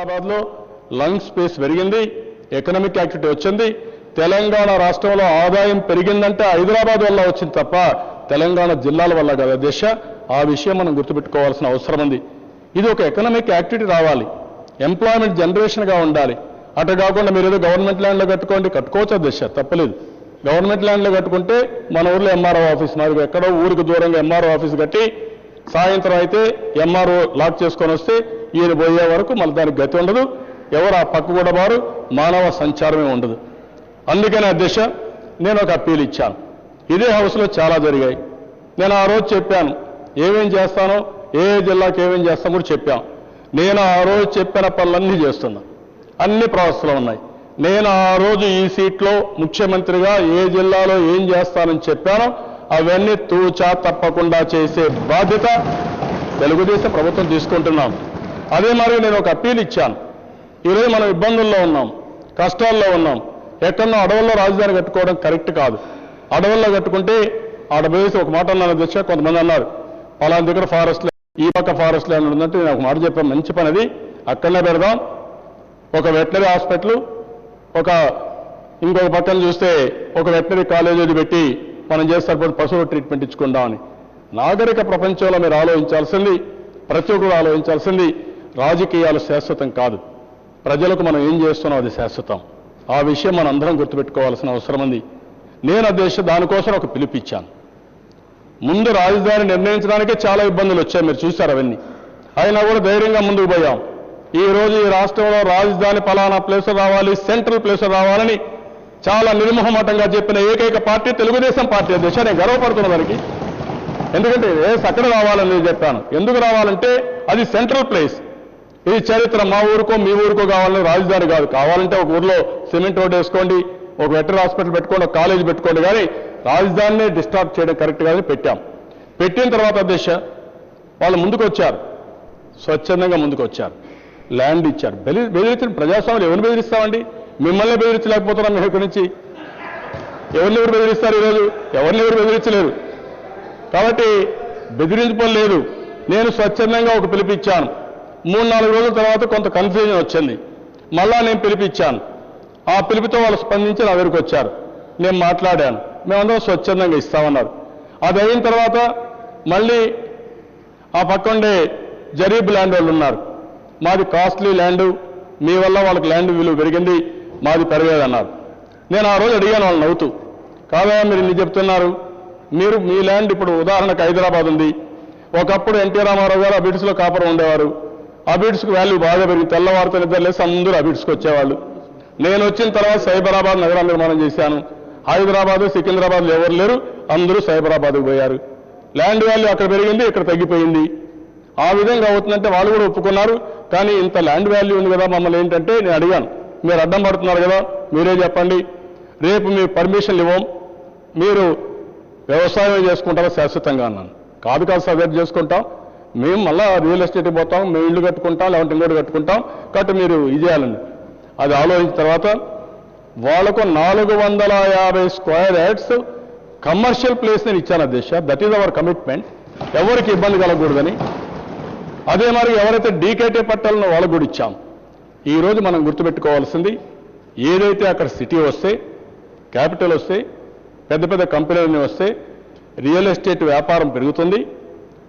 హైదరాబాద్లో lung space పెరిగింది, economic activity వచ్చింది. తెలంగాణ రాష్ట్రంలో ఆదాయం పెరిగిందంటే హైదరాబాద్ వల్ల వచ్చింది తప్ప తెలంగాణ జిల్లాల వల్ల కాదు అధ్యక్ష. ఆ విషయం మనం గుర్తుపెట్టుకోవాల్సిన అవసరం ఉంది. ఇది ఒక ఎకనామిక్ యాక్టివిటీ రావాలి, ఎంప్లాయ్మెంట్ జనరేషన్గా ఉండాలి. అటు కాకుండా మీరు ఏదో గవర్నమెంట్ ల్యాండ్లో కట్టుకోవచ్చు అధ్యక్ష, తప్పలేదు. గవర్నమెంట్ ల్యాండ్లో కట్టుకుంటే మన ఊర్లో ఎంఆర్ఓ ఆఫీస్ మరి ఎక్కడో ఊరికి దూరంగా ఎంఆర్ఓ ఆఫీస్ కట్టి సాయంత్రం అయితే ఎంఆర్ఓ లాక్ చేసుకొని వస్తే ఈయన పోయే వరకు మళ్ళీ దానికి గతి ఉండదు, ఎవరు ఆ పక్క కూడా వారు మానవ సంచారమే ఉండదు. అందుకనే అధ్యక్ష నేను ఒక అప్పీల్ ఇచ్చాను. ఇదే హౌస్లో చాలా జరిగాయి. నేను ఆ రోజు చెప్పాను ఏమేం చేస్తానో, ఏ జిల్లాకి ఏమేం చేస్తానో కూడా చెప్పాను. నేను ఆ రోజు చెప్పిన పనులన్నీ చేస్తున్నా, అన్ని ప్రాసెస్లో ఉన్నాయి. నేను ఆ రోజు ఈ సీట్లో ముఖ్యమంత్రిగా ఏ జిల్లాలో ఏం చేస్తానని చెప్పానో అవన్నీ తూచా తప్పకుండా చేసే బాధ్యత తెలుగుదేశం ప్రభుత్వం తీసుకుంటున్నాం. అదే మరి నేను ఒక అప్పీల్ ఇచ్చాను. ఈరోజు మనం ఇబ్బందుల్లో ఉన్నాం, కష్టాల్లో ఉన్నాం. ఎక్కడో అడవుల్లో రాజధాని కట్టుకోవడం కరెక్ట్ కాదు. అడవుల్లో కట్టుకుంటే ఆడబోయేసి ఒక మాట అన్నాను అధ్యక్ష. కొంతమంది అన్నారు పలానా దగ్గర ఫారెస్ట్ ల్యాండ్, ఈ పక్క ఫారెస్ట్ ల్యాండ్ ఉందంటే నేను ఒక మాట చెప్పాను, మంచి పని అది, అక్కడనే పెడదాం. ఒక వెటనరీ హాస్పిటల్, ఒక ఇంకొక పక్కన చూస్తే ఒక వెటనరీ కాలేజీ పెట్టి మనం చేస్తారు పశువుల ట్రీట్మెంట్ ఇచ్చుకుందామని. నాగరిక ప్రపంచంలో మీరు ఆలోచించాల్సింది, ప్రతి ఒక్కరు ఆలోచించాల్సింది, రాజకీయాలు శాశ్వతం కాదు, ప్రజలకు మనం ఏం చేస్తున్నాం అది శాశ్వతం. ఆ విషయం మనం అందరం గుర్తుపెట్టుకోవాల్సిన అవసరం ఉంది. నేను అధ్యక్ష దానికోసం ఒక పిలుపిచ్చాను. ముందు రాజధాని నిర్ణయించడానికే చాలా ఇబ్బందులు వచ్చాయి, మీరు చూశారు అవన్నీ. అయినా కూడా ధైర్యంగా ముందుకు పోయాం. ఈ రోజు ఈ రాష్ట్రంలో రాజధాని పలానా ప్లేస్ రావాలి, సెంట్రల్ ప్లేస్ రావాలని చాలా నిర్మోహమాటంగా చెప్పిన ఏకైక పార్టీ తెలుగుదేశం పార్టీ అధ్యక్ష. నేను గర్వపడుతున్న దానికి. ఎందుకంటే అక్కడ రావాలని నేను చెప్పాను. ఎందుకు రావాలంటే అది సెంట్రల్ ప్లేస్. ఇది చరిత్ర. మా ఊరికో మీ ఊరికో కావాలని రాజధాని కాదు. కావాలంటే ఒక ఊర్లో సిమెంట్ రోడ్ వేసుకోండి, ఒక వెటరీ హాస్పిటల్ పెట్టుకోండి, ఒక కాలేజీ పెట్టుకోండి, కానీ రాజధానిని డిస్టర్బ్ చేయడం కరెక్ట్ కాదని పెట్టాం. పెట్టిన తర్వాత అధ్యక్ష వాళ్ళు ముందుకు వచ్చారు, స్వచ్ఛందంగా ముందుకు వచ్చారు, ల్యాండ్ ఇచ్చారు. బెదిరించిన ప్రజాస్వామ్యం ఎవరిని బెదిరిస్తామండి? మిమ్మల్ని బెదిరించలేకపోతున్నాం. మేము ఇక్కడి నుంచి ఎవరిని ఎవరు బెదిరిస్తారు? ఈరోజు ఎవరిని ఎవరు బెదిరించలేరు. కాబట్టి బెదిరించడం లేదు. నేను స్వచ్ఛందంగా ఒక పిలిపిచ్చాను. 3-4 రోజుల తర్వాత కొంత కన్ఫ్యూజన్ వచ్చింది. మళ్ళా నేను పిలిపిచ్చాను. ఆ పిలుపుతో వాళ్ళు స్పందించి నా దగ్గరికి వచ్చారు. నేను మాట్లాడాను. మేమందరం స్వచ్ఛందంగా ఇస్తామన్నారు. అది అయిన తర్వాత మళ్ళీ ఆ పక్కండే జరీబ్ ల్యాండ్ వాళ్ళు ఉన్నారు. మాది కాస్ట్లీ ల్యాండు, మీ వల్ల వాళ్ళకి ల్యాండ్ విలువ పెరిగింది, మాది పెరగలేదన్నారు. నేను ఆ రోజు అడిగాను వాళ్ళు నవ్వుతూ, కాదా మీరు ఇన్ని చెప్తున్నారు, మీరు మీ ల్యాండ్ ఇప్పుడు ఉదాహరణకు హైదరాబాద్ ఉంది. ఒకప్పుడు ఎన్టీ రామారావు గారు అబిడ్స్లో కాపురం ఉండేవారు. అబిడ్స్కి వాల్యూ బాగా పెరిగి తెల్లవారితో నిద్ర లేసి అందరూ అబిడ్స్కి వచ్చేవాళ్ళు. నేను వచ్చిన తర్వాత సైబరాబాద్ నగరం నిర్మాణం చేశాను. హైదరాబాద్ సికింద్రాబాద్లో ఎవరు లేరు, అందరూ సైబరాబాద్కు పోయారు. ల్యాండ్ వాల్యూ అక్కడ పెరిగింది, ఇక్కడ తగ్గిపోయింది. ఆ విధంగా అవుతుందంటే వాళ్ళు కూడా ఒప్పుకున్నారు. కానీ ఇంత ల్యాండ్ వాల్యూ ఉంది కదా, మమ్మల్ని ఏంటంటే నేను అడిగాను, మీరు అడ్డం పడుతున్నారు కదా, మీరే చెప్పండి, రేపు మీరు పర్మిషన్లు ఇవ్వం, మీరు వ్యవసాయం చేసుకుంటారా శాశ్వతంగా అన్నాను. కాదు సార్, రేపు చేసుకుంటాం, మేము మళ్ళా రియల్ ఎస్టేట్కి పోతాం, మేము ఇల్లు కట్టుకుంటాం, లేదంటే ఇంకోటి కట్టుకుంటాం, కాబట్టి మీరు ఇది చేయాలండి. అది ఆలోచించిన తర్వాత వాళ్ళకు 450 స్క్వేర్ యార్డ్స్ కమర్షియల్ ప్లేస్ నేను ఇచ్చాను అధ్యక్ష. That is our commitment. ఎవరికి ఇబ్బంది కలగకూడదని. అదే మరి ఎవరైతే డీకేటీ పట్టాలనో వాళ్ళకు కూడా ఇచ్చాం. ఈరోజు మనం గుర్తుపెట్టుకోవాల్సింది, ఏదైతే అక్కడ సిటీ వస్తే, క్యాపిటల్ వస్తే, పెద్ద పెద్ద కంపెనీలన్నీ వస్తే రియల్ ఎస్టేట్ వ్యాపారం పెరుగుతుంది,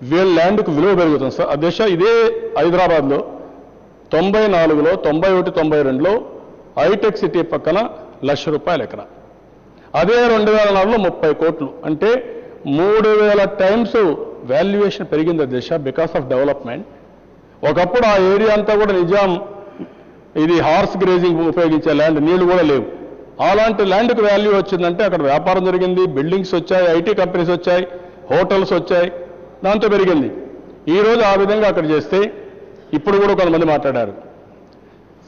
వీళ్ళ ల్యాండ్కు విలువ పెరుగుతుంది సార్ అధ్యక్ష. ఇదే హైదరాబాద్లో 94లో 91, 92లో హైటెక్ సిటీ పక్కన ₹1,00,000 ఎకరా. అదే 2004లో 30 కోట్లు, అంటే 3000 టైమ్స్ వాల్యుయేషన్ పెరిగింది అధ్యక్ష, బికాస్ ఆఫ్ డెవలప్మెంట్. ఒకప్పుడు ఆ ఏరియా అంతా కూడా నిజాం ఇది హార్స్ గ్రేజింగ్ ఉపయోగించే ల్యాండ్, నీళ్లు కూడా లేవు. అలాంటి ల్యాండ్కి వాల్యూ వచ్చిందంటే అక్కడ వ్యాపారం జరిగింది, బిల్డింగ్స్ వచ్చాయి, ఐటీ కంపెనీస్ వచ్చాయి, హోటల్స్ వచ్చాయి, దాంతో పెరిగింది. ఈరోజు ఆ విధంగా అక్కడ చేస్తే ఇప్పుడు కూడా కొంతమంది మాట్లాడారు.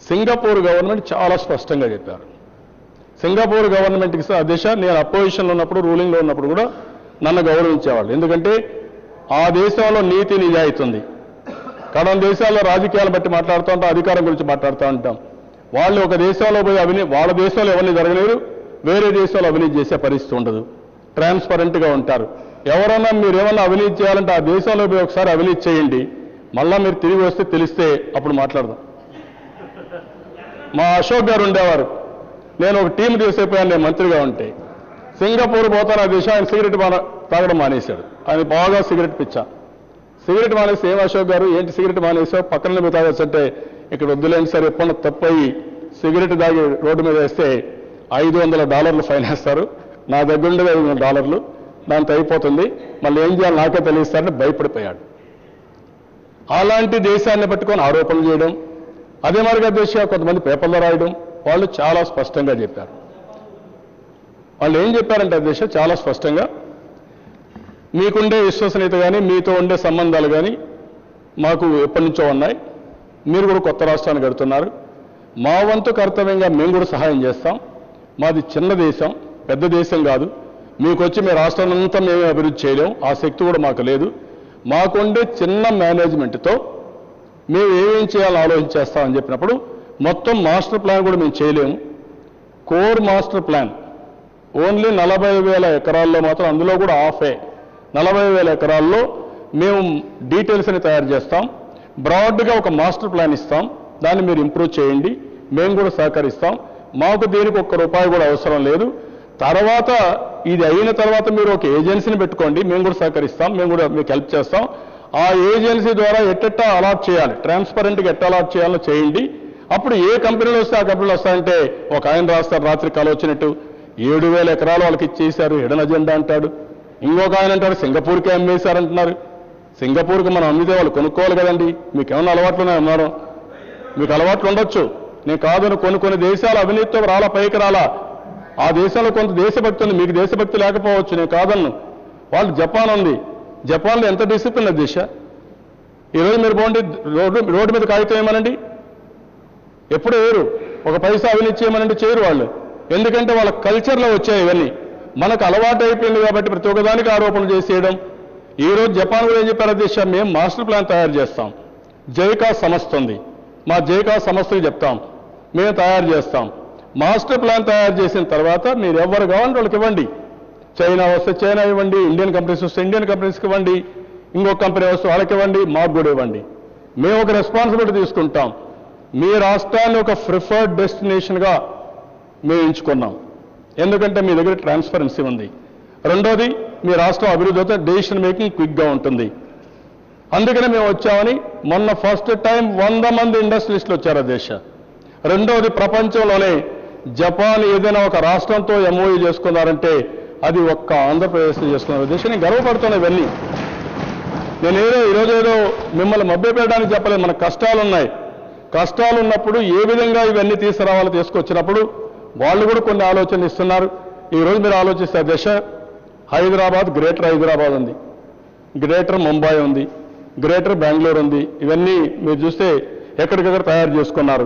సింగపూర్ గవర్నమెంట్ చాలా స్పష్టంగా చెప్పారు. సింగపూర్ గవర్నమెంట్కి అధ్యక్ష నేను అపోజిషన్లో ఉన్నప్పుడు, రూలింగ్లో ఉన్నప్పుడు కూడా నన్ను గౌరవించేవాళ్ళు. ఎందుకంటే ఆ దేశంలో నీతి నిజాయితీ ఉంది. కడం దేశాల్లో రాజకీయాలు బట్టి మాట్లాడుతూ ఉంటాం, అధికారం గురించి మాట్లాడుతూ ఉంటాం. వాళ్ళు ఒక దేశంలో పోయి వాళ్ళ దేశంలో ఎవరిని జరగలేరు, వేరే దేశంలో అవినీతి చేసే పరిస్థితి ఉండదు. ట్రాన్స్పరెంట్గా ఉంటారు. ఎవరన్నా మీరు ఏమన్నా అవినీతి చేయాలంటే ఆ దేశంలో పోయి ఒకసారి అవినీతి చేయండి, మళ్ళా మీరు తిరిగి వస్తే తెలిస్తే అప్పుడు మాట్లాడదాం. మా అశోక్ గారు ఉండేవారు, నేను ఒక టీం తీసేపోయాను నేను మంత్రిగా ఉంటే. సింగపూర్ పోతాను ఆ దేశం, ఆయన సిగరెట్ తాగడం మానేశాడు. ఆయన బాగా సిగరెట్ పిచ్చా. సిగరెట్ మానేసి ఏం అశోక్ గారు ఏంటి సిగరెట్ మానేసావు, పక్కన మీద తాగొచ్చు అంటే, ఇక్కడ వద్దులేండి సార్, ఎప్పుడన్నా తప్పయి సిగరెట్ తాగి రోడ్డు మీద వేస్తే $500 ఫైన్ వేస్తారు, నా దగ్గర ఉండేది $500, దాంతో అయిపోతుంది, మళ్ళీ ఏం చేయాలి నాకే తెలియస్తారని భయపడిపోయాడు. అలాంటి దేశాన్ని పట్టుకొని ఆరోపణలు చేయడం, అదే మరిగా దేశ కొంతమంది పేపర్లో రాయడం, వాళ్ళు చాలా స్పష్టంగా చెప్పారు. వాళ్ళు ఏం చెప్పారంటే దేశ చాలా స్పష్టంగా, మీకుండే విశ్వసనీయత కానీ మీతో ఉండే సంబంధాలు కానీ మాకు ఎప్పటి నుంచో ఉన్నాయి, మీరు కూడా కొత్త రాష్ట్రాన్ని కడుతున్నారు, మా వంతు కర్తవ్యంగా మేము కూడా సహాయం చేస్తాం, మాది చిన్న దేశం పెద్ద దేశం కాదు, మీకు వచ్చి మీ రాష్ట్రాన్ని అంతా మేమే అభివృద్ధి చేయలేం, ఆ శక్తి కూడా మాకు లేదు, మాకుండే చిన్న మేనేజ్మెంట్తో మేము ఏమేం చేయాలని ఆలోచించేస్తామని చెప్పినప్పుడు, మొత్తం మాస్టర్ ప్లాన్ కూడా మేము చేయలేము, కోర్ మాస్టర్ ప్లాన్ ఓన్లీ 40,000 ఎకరాల్లో మాత్రం, అందులో కూడా హాఫే 40,000 ఎకరాల్లో మేము డీటెయిల్స్ని తయారు చేస్తాం, బ్రాడ్గా ఒక మాస్టర్ ప్లాన్ ఇస్తాం, దాన్ని మీరు ఇంప్రూవ్ చేయండి, మేము కూడా సహకరిస్తాం, మాకు దీనికి ₹1 కూడా అవసరం లేదు, తర్వాత ఇది అయిన తర్వాత మీరు ఒక ఏజెన్సీని పెట్టుకోండి, మేము కూడా సహకరిస్తాం, మేము కూడా మీకు హెల్ప్ చేస్తాం, ఆ ఏజెన్సీ ద్వారా ఎట్టెట్టా అలాట్ చేయాలి, ట్రాన్స్పరెంట్గా ఎట్లా అలాట్ చేయాలో చేయండి, అప్పుడు ఏ కంపెనీలు వస్తే ఆ కంపెనీలు వస్తాయంటే ఒక ఆయన రాస్తారు రాత్రి కాలు వచ్చినట్టు 7,000 ఎకరాలు వాళ్ళకి ఇచ్చేశారు హిడెన్ అజెండా అంటాడు, ఇంకొక ఆయన అంటాడు సింగపూర్కే అమ్మేశారంటున్నారు. సింగపూర్కి మనం అమ్మితే వాళ్ళు కొనుక్కోవాలి కదండి, మీకు ఏమన్నా అలవాట్లునే ఉన్నారు, మీకు అలవాట్లు ఉండొచ్చు, నేను కాదని కొన్ని దేశాలు అవినీతితో పైకి రాలా, ఆ దేశంలో కొంత దేశభక్తి ఉంది, మీకు దేశభక్తి లేకపోవచ్చు, నేను కాదన్ను. వాళ్ళు జపాన్ ఉంది, జపాన్లో ఎంత డిసిప్లిన్ దేశ, ఈరోజు మీరు పోండి రోడ్డు మీద కాగితం ఏమనండి, ఎప్పుడు వేరు, ఒక పైసా అవినీతి చేయమనండి, చేయరు వాళ్ళు, ఎందుకంటే వాళ్ళ కల్చర్లో వచ్చాయి ఇవన్నీ, మనకు అలవాటు అయిపోయింది కాబట్టి ప్రతి ఒక్కదానికి ఆరోపణలు చేసేయడం. ఈరోజు జపాన్ కూడా ఏం చెప్పారు దేశ, మేము మాస్టర్ ప్లాన్ తయారు చేస్తాం, జైకా సంస్థ ఉంది, మా జైకా సంస్థకి చెప్తాం, మేము తయారు చేస్తాం, మాస్టర్ ప్లాన్ తయారు చేసిన తర్వాత మీరు ఎవరు కావాలంటే వాళ్ళకి ఇవ్వండి, చైనా వస్తే చైనా ఇవ్వండి, ఇండియన్ కంపెనీస్ వస్తే ఇండియన్ కంపెనీస్కి ఇవ్వండి, ఇంకొక కంపెనీ వస్తే వాళ్ళకి ఇవ్వండి, మాకు కూడా ఇవ్వండి, మేము ఒక రెస్పాన్సిబిలిటీ తీసుకుంటాం, మీ రాష్ట్రాన్ని ఒక ప్రిఫర్డ్ డెస్టినేషన్గా మేము ఎంచుకున్నాం, ఎందుకంటే మీ దగ్గర ట్రాన్స్పరెన్సీ ఉంది, రెండోది మీ రాష్ట్రం అభివృద్ధి అవుతే డెసిషన్ మేకింగ్ క్విక్గా ఉంటుంది, అందుకనే మేము వచ్చామని. మొన్న ఫస్ట్ టైం 100 మంది ఇండస్ట్రియలిస్టులు వచ్చారు దేశ. రెండోది ప్రపంచంలోనే జపాన్ ఏదైనా ఒక రాష్ట్రంతో ఎంఓయూ చేసుకున్నారంటే అది ఒక్క ఆంధ్రప్రదేశ్లో చేసుకున్నారు దేశం. నేను గర్వపడుతున్నా ఇవన్నీ, నేనేదో ఈరోజు మిమ్మల్ని మభ్యపెట్టడానికి చెప్పలేదు, మన కష్టాలు ఉన్నాయి, కష్టాలు ఉన్నప్పుడు ఏ విధంగా ఇవన్నీ తీసుకురావాలో తీసుకొచ్చినప్పుడు వాళ్ళు కూడా కొన్ని ఆలోచనలు ఇస్తున్నారు. ఈరోజు మీరు ఆలోచిస్తే దేశ హైదరాబాద్, గ్రేటర్ హైదరాబాద్ ఉంది, గ్రేటర్ ముంబై ఉంది, గ్రేటర్ బెంగళూరు ఉంది, ఇవన్నీ మీరు చూస్తే ఎక్కడికెక్కడ తయారు చేసుకున్నారు.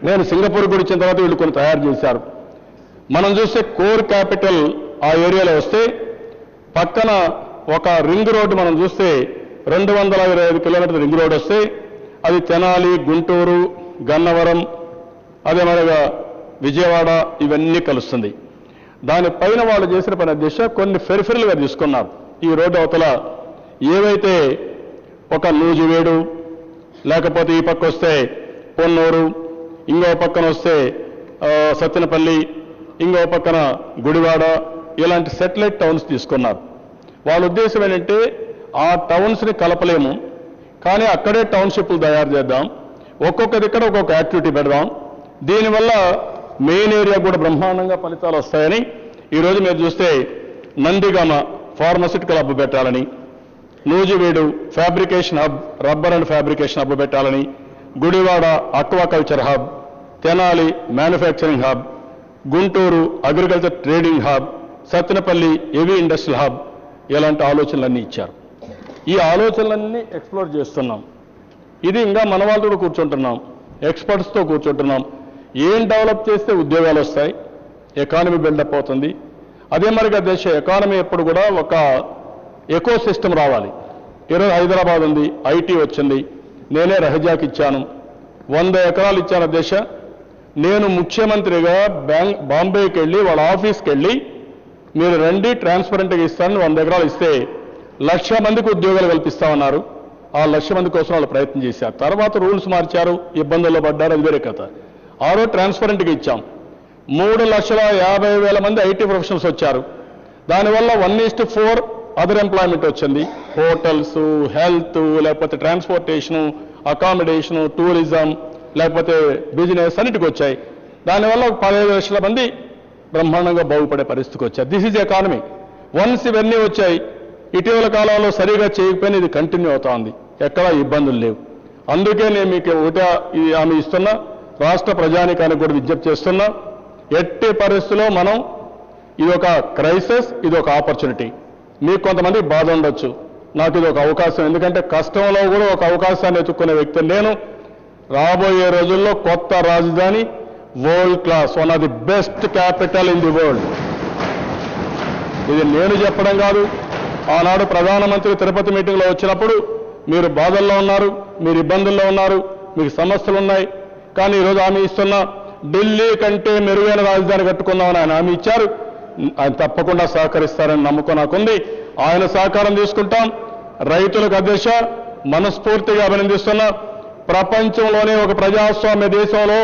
నేను సింగపూర్ కూడా ఇచ్చిన తర్వాత వీళ్ళు కొన్ని తయారు చేశారు. మనం చూస్తే కోర్ క్యాపిటల్ ఆ ఏరియాలో వస్తే పక్కన ఒక రింగ్ రోడ్డు మనం చూస్తే 225 కిలోమీటర్ల రింగ్ రోడ్ వస్తే అది తెనాలి, గుంటూరు, గన్నవరం, అదే మరిగా విజయవాడ ఇవన్నీ కలుస్తుంది. దానిపైన వాళ్ళు చేసిన పని దిశ కొన్ని ఫెరిఫెరల్గా తీసుకున్నారు. ఈ రోడ్డు అవతల ఏవైతే ఒక నూజివేడు, లేకపోతే ఈ పక్క వస్తే పొన్నూరు, ఇంకో పక్కన వస్తే సత్తెనపల్లి, ఇంకో పక్కన గుడివాడ, ఇలాంటి సెటిలైట్ టౌన్స్ తీసుకున్నారు. వాళ్ళ ఉద్దేశం ఏంటంటే ఆ టౌన్స్ని కలపలేము, కానీ అక్కడే టౌన్షిప్లు తయారు చేద్దాం, ఒక్కొక్క దగ్గర ఒక్కొక్క యాక్టివిటీ పెడదాం, దీనివల్ల మెయిన్ ఏరియా కూడా బ్రహ్మాండంగా ఫలితాలు వస్తాయని ఈరోజు మీరు చూస్తే నందిగామ ఫార్మసిటికల్ హబ్ పెట్టాలని, Nuzvid fabrication hub, rubber and fabrication hub పెట్టాలని, Gudivada aquaculture hub, Tenali manufacturing hub, Guntur agriculture trading hub, Sattenapalli heavy industrial hub, ఇలాంటి ఆలోచనలన్నీ ఇచ్చారు. ఈ ఆలోచనలన్నీ ఎక్స్ప్లోర్ చేస్తున్నాం. ఇది ఇంకా మన వాళ్ళతో కూర్చుంటున్నాం, ఎక్స్పర్ట్స్తో కూర్చుంటున్నాం. ఏం డెవలప్ చేస్తే ఉద్యోగాలు వస్తాయి, ఎకానమీ బిల్డప్ అవుతుంది. అదే మరిగా దేశ ఎకానమీ ఎప్పుడు కూడా ఒక ఎకో సిస్టమ్ రావాలి. ఈరోజు హైదరాబాద్ ఉంది, ఐటీ వచ్చింది, నేనే రహజాకి ఇచ్చాను, 100 ఎకరాలు ఇచ్చాను దేశ. నేను ముఖ్యమంత్రిగా బాంబేకి వెళ్ళి వాళ్ళ ఆఫీస్కి వెళ్ళి మీరు రండి ట్రాన్స్పరెంట్గా ఇస్తాను, 100 ఎకరాలు ఇస్తే 1,00,000 మందికి ఉద్యోగాలు కల్పిస్తామన్నారు. ఆ 1,00,000 మంది కోసం వాళ్ళు ప్రయత్నం చేశారు. తర్వాత రూల్స్ మార్చారు, ఇబ్బందుల్లో పడ్డారు, అది వేరే కథ. ఆ రోజు ట్రాన్స్పరెంట్గా ఇచ్చాం. 3,50,000 మంది ఐటీ ప్రొఫెషనల్స్ వచ్చారు. దానివల్ల 1:4 అదర్ ఎంప్లాయ్మెంట్ వచ్చింది. హోటల్స్, హెల్త్, లేకపోతే ట్రాన్స్పోర్టేషను, అకామిడేషను, టూరిజం, లేకపోతే బిజినెస్ అన్నిటికి వచ్చాయి. దానివల్ల 15 లక్షల మంది బ్రహ్మాండంగా బాగుపడే పరిస్థితికి వచ్చారు. This is economy. వన్స్ ఇవన్నీ వచ్చాయి, ఇటీవల కాలంలో సరిగా చేయకపోయినా ఇది కంటిన్యూ అవుతా ఉంది. ఎక్కడా ఇబ్బందులు లేవు. అందుకే నేను మీకు హామీ ఇస్తున్నా, రాష్ట్ర ప్రజానీకానికి కూడా విజ్ఞప్తి చేస్తున్నా, ఎట్టి పరిస్థితుల్లో మనం ఇది ఒక క్రైసిస్, ఇది ఒక ఆపర్చునిటీ. మీకు కొంతమంది బాధ ఉండొచ్చు, నాకు ఇది ఒక అవకాశం, ఎందుకంటే కష్టంలో కూడా ఒక అవకాశాన్ని ఎత్తుక్కునే వ్యక్తి నేను. రాబోయే రోజుల్లో కొత్త రాజధాని world class, one of the best capital in the world. ఇది నేను చెప్పడం కాదు. ఆనాడు ప్రధానమంత్రి తిరుపతి మీటింగ్లో వచ్చినప్పుడు మీరు బాధల్లో ఉన్నారు, మీరు ఇబ్బందుల్లో ఉన్నారు, మీకు సమస్యలు ఉన్నాయి, కానీ ఈరోజు హామీ ఇస్తున్నా, ఢిల్లీ కంటే మెరుగైన రాజధాని కట్టుకుందామని ఆయన హామీ ఇచ్చారు. ఆయన తప్పకుండా సహకరిస్తారని నమ్మకం నాకుంది. ఆయన సహకారం తీసుకుంటాం. రైతులకు అధ్యక్ష మనస్ఫూర్తిగా అభినందిస్తున్నా. ప్రపంచంలోనే ఒక ప్రజాస్వామ్య దేశంలో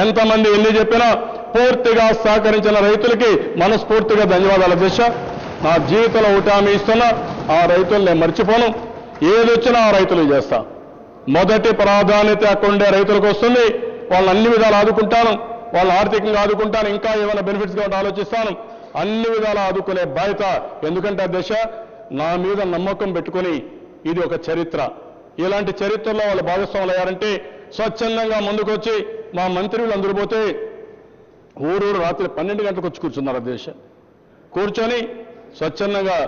ఎంతమంది ఎన్ని చెప్పినా పూర్తిగా సహకరించిన రైతులకి మనస్ఫూర్తిగా ధన్యవాదాలు అధ్యక్ష. నా జీవితంలో హామీ ఇస్తున్నా, ఆ రైతులు నేను మర్చిపోను. ఏదొచ్చినా ఆ రైతులు చేస్తా. మొదటి ప్రాధాన్యత అక్కడుండే రైతులకు వస్తుంది. వాళ్ళని అన్ని విధాలు ఆదుకుంటాను, వాళ్ళని ఆర్థికంగా ఆదుకుంటాను, ఇంకా ఏమైనా బెనిఫిట్స్ కావాలంటే ఆలోచిస్తాను. అన్ని విధాలు ఆదుకునే బాధ్యత. ఎందుకంటే అధ్యక్ష నా మీద నమ్మకం పెట్టుకుని ఇది ఒక చరిత్ర. ఇలాంటి చరిత్రలో వాళ్ళు భాగస్వాములు అయ్యారంటే స్వచ్ఛందంగా ముందుకొచ్చి మా మంత్రులు అందరూ పోతే ఊరూరు రాత్రి 12 గంటలకు వచ్చి కూర్చున్నారు అధ్యక్ష. కూర్చొని స్వచ్ఛందంగా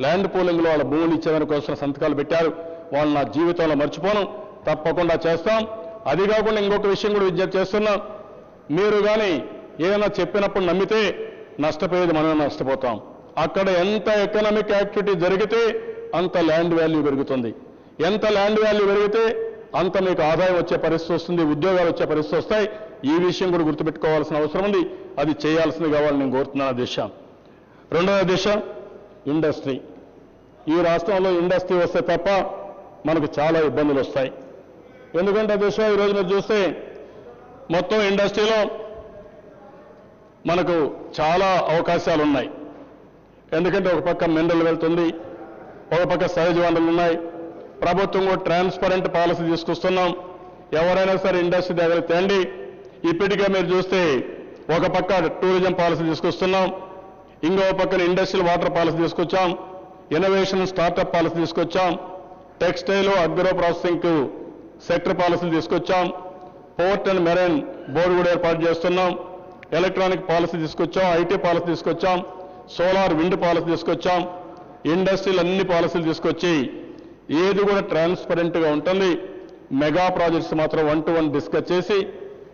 ల్యాండ్ పూలింగ్లో వాళ్ళ భూములు ఇచ్చేదానికోసం సంతకాలు పెట్టారు. వాళ్ళు నా జీవితంలో మర్చిపోను, తప్పకుండా చేస్తాం. అది కాకుండా ఇంకొక విషయం కూడా విజ్ఞప్తి చేస్తున్నా, మీరు కానీ ఏదైనా చెప్పినప్పుడు నమ్మితే నష్టపోయేది మనం నష్టపోతాం. అక్కడ ఎంత ఎకనామిక్ యాక్టివిటీ జరిగితే అంత ల్యాండ్ వాల్యూ పెరుగుతుంది. ఎంత ల్యాండ్ వాల్యూ పెరిగితే అంత మీకు ఆదాయం వచ్చే పరిస్థితి వస్తుంది, ఉద్యోగాలు వచ్చే పరిస్థితి వస్తాయి. ఈ విషయం కూడా గుర్తుపెట్టుకోవాల్సిన అవసరం ఉంది. అది చేయాల్సింది కావాలని నేను కోరుతున్నాను దిశ. రెండవ దిశ ఇండస్ట్రీ. ఈ రాష్ట్రంలో ఇండస్ట్రీ వస్తే తప్ప మనకు చాలా ఇబ్బందులు వస్తాయి. ఎందుకంటే దిశ ఈరోజు మీరు చూస్తే మొత్తం ఇండస్ట్రీలో మనకు చాలా అవకాశాలు ఉన్నాయి. ఎందుకంటే ఒక పక్క మినరల్ వెళ్తుంది, ఒక పక్క సహజ వనరులు ఉన్నాయి. ప్రభుత్వం కూడా ట్రాన్స్పరెంట్ పాలసీ తీసుకొస్తున్నాం. ఎవరైనా సరే ఇండస్ట్రీ దగ్గర తేండి. ఇప్పటికే మీరు చూస్తే ఒక పక్క టూరిజం పాలసీ తీసుకొస్తున్నాం, ఇంకో పక్కన ఇండస్ట్రియల్ వాటర్ పాలసీ తీసుకొచ్చాం, ఇన్నోవేషన్ స్టార్టప్ పాలసీ తీసుకొచ్చాం, టెక్స్టైల్ అగ్రో ప్రాసెసింగ్ సెక్టర్ పాలసీలు తీసుకొచ్చాం, పోర్ట్ అండ్ మెరైన్ బోర్డు కూడా ఏర్పాటు చేస్తున్నాం, ఎలక్ట్రానిక్ పాలసీ తీసుకొచ్చాం, ఐటీ పాలసీ తీసుకొచ్చాం, సోలార్ విండ్ పాలసీ తీసుకొచ్చాం. ఇండస్ట్రీలు అన్ని పాలసీలు తీసుకొచ్చి ఏది కూడా ట్రాన్స్పరెంట్గా ఉంటుంది. మెగా ప్రాజెక్ట్స్ మాత్రం 1 to 1 డిస్కస్ చేసి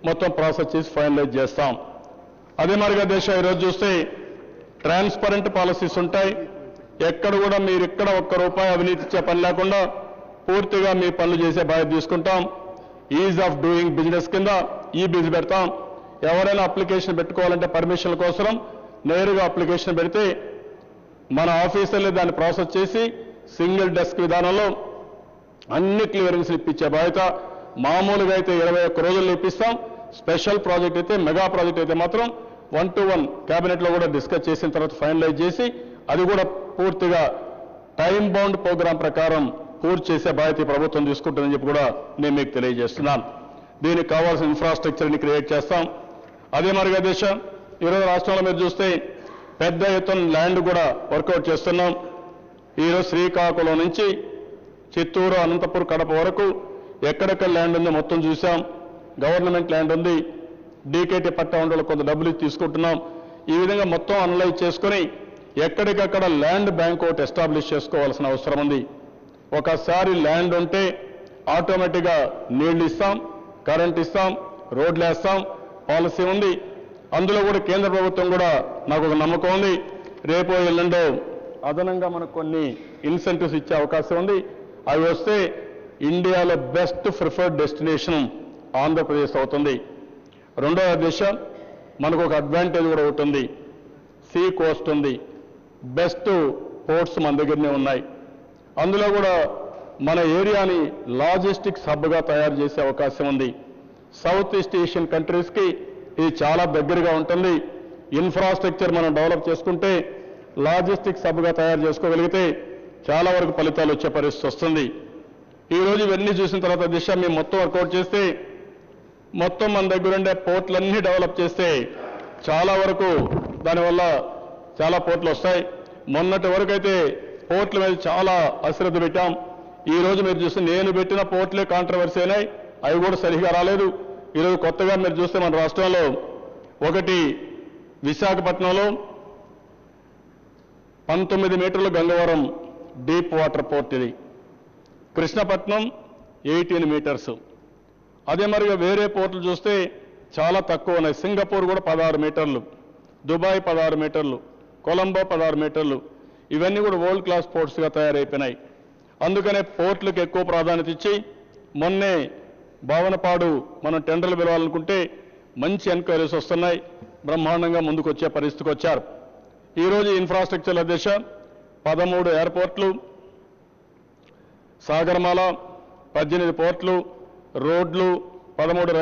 మొత్తం ప్రాసెస్ చేసి ఫైనలైజ్ చేస్తాం. అదే మరిగా దేశం ఈరోజు చూస్తే ట్రాన్స్పరెంట్ పాలసీస్ ఉంటాయి. ఎక్కడ కూడా మీరు ఇక్కడ ₹1 అవినీతి ఇచ్చే పని లేకుండా పూర్తిగా మీ పనులు చేసే బాధ్యత తీసుకుంటాం. ఈజ్ ఆఫ్ డూయింగ్ బిజినెస్ కింద ఈ బిజ్ పెడతాం. ఎవరైనా అప్లికేషన్ పెట్టుకోవాలంటే పర్మిషన్ల కోసం నేరుగా అప్లికేషన్ పెడితే మన ఆఫీసర్లే దాన్ని ప్రాసెస్ చేసి సింగిల్ డెస్క్ విధానంలో అన్ని క్లియరెన్స్ ఇప్పించే బాధ్యత. మామూలుగా అయితే 21 రోజుల్లో ఇప్పిస్తాం. స్పెషల్ ప్రాజెక్ట్ అయితే, మెగా ప్రాజెక్ట్ అయితే మాత్రం 1 to 1 క్యాబినెట్లో కూడా డిస్కస్ చేసిన తర్వాత ఫైనలైజ్ చేసి అది కూడా పూర్తిగా టైం బౌండ్ ప్రోగ్రాం ప్రకారం పూర్తి చేసే బాధ్యత ప్రభుత్వం తీసుకుంటుందని చెప్పి కూడా నేను మీకు తెలియజేస్తున్నాను. దీనికి కావాల్సిన ఇన్ఫ్రాస్ట్రక్చర్ని క్రియేట్ చేస్తాం. అదే మరిగా దేశం ఈరోజు రాష్ట్రంలో మీరు చూస్తే పెద్ద ఎత్తున ల్యాండ్ కూడా వర్కౌట్ చేస్తున్నాం. ఈరోజు శ్రీకాకుళం నుంచి చిత్తూరు, అనంతపురం, కడప వరకు ఎక్కడెక్కడ ల్యాండ్ ఉందో మొత్తం చూసాం. గవర్నమెంట్ ల్యాండ్ ఉంది. డీకేటీ పట్టా ఉండే కొంత డబ్బులు తీసుకుంటున్నాం. ఈ విధంగా మొత్తం అనలైజ్ చేసుకుని ఎక్కడికక్కడ ల్యాండ్ బ్యాంక్ ఒకటి ఎస్టాబ్లిష్ చేసుకోవాల్సిన అవసరం ఉంది. ఒకసారి ల్యాండ్ ఉంటే ఆటోమేటిక్గా నీళ్లు ఇస్తాం, కరెంట్ ఇస్తాం, రోడ్లు వేస్తాం, పాలసీ ఉంది. అందులో కూడా కేంద్ర ప్రభుత్వం కూడా నాకు ఒక నమ్మకం ఉంది. రేపో ఎల్లుండో అదనంగా మనకు కొన్ని ఇన్సెంటివ్స్ ఇచ్చే అవకాశం ఉంది. అవి వస్తే ఇండియాలో బెస్ట్ ప్రిఫర్డ్ డెస్టినేషన్ ఆంధ్రప్రదేశ్ అవుతుంది. రెండవ దిశ మనకు ఒక అడ్వాంటేజ్ కూడా ఉంటుంది. సీ కోస్ట్ ఉంది, బెస్ట్ పోర్ట్స్ మన దగ్గరనే ఉన్నాయి. అందులో కూడా మన ఏరియాని లాజిస్టిక్స్ హబ్గా తయారు చేసే అవకాశం ఉంది. సౌత్ ఈస్ట్ ఏషియన్ కంట్రీస్కి ఇది చాలా దగ్గరగా ఉంటుంది. ఇన్ఫ్రాస్ట్రక్చర్ మనం డెవలప్ చేసుకుంటే, లాజిస్టిక్స్ హబ్గా తయారు చేసుకోగలిగితే చాలా వరకు ఫలితాలు వచ్చే పరిస్థితి వస్తుంది. ఈరోజు ఇవన్నీ చూసిన తర్వాత దిశ మేము మొత్తం వర్కౌట్ చేస్తే, మొత్తం మన దగ్గర ఉండే పోర్ట్లన్నీ డెవలప్ చేస్తే చాలా వరకు దానివల్ల చాలా పోర్ట్లు వస్తాయి. మొన్నటి వరకు అయితే పోర్ట్ల మీద చాలా అశ్రద్ధ పెట్టాం. ఈ రోజు మీరు చూస్తే నేను పెట్టిన పోర్ట్లే కాంట్రవర్సీ అయినాయి, అవి కూడా సరిగా రాలేదు. ఈరోజు కొత్తగా మీరు చూస్తే మన రాష్ట్రంలో ఒకటి విశాఖపట్నంలో 19 మీటర్లు గంగవరం డీప్ వాటర్ పోర్ట్ ఇది, కృష్ణపట్నం 18 మీటర్స్. అదే మరిగా వేరే పోర్టులు చూస్తే చాలా తక్కువ ఉన్నాయి. సింగపూర్ కూడా 16 మీటర్లు, దుబాయ్ 16 మీటర్లు, కొలంబో 16 మీటర్లు. ఇవన్నీ కూడా వరల్డ్ క్లాస్ పోర్ట్స్గా తయారైపోయినాయి. అందుకనే పోర్టులకు ఎక్కువ ప్రాధాన్యత ఇచ్చి మొన్నే భావనపాడు మనం టెండర్లు పిలవాలనుకుంటే మంచి ఎంక్వైరీస్ వస్తున్నాయి, బ్రహ్మాండంగా ముందుకు వచ్చే పరిస్థితికి వచ్చారు. ఈరోజు ఇన్ఫ్రాస్ట్రక్చర్ల దిశ 13 ఎయిర్పోర్ట్లు, సాగర్మాల 18 పోర్ట్లు, రోడ్లు 13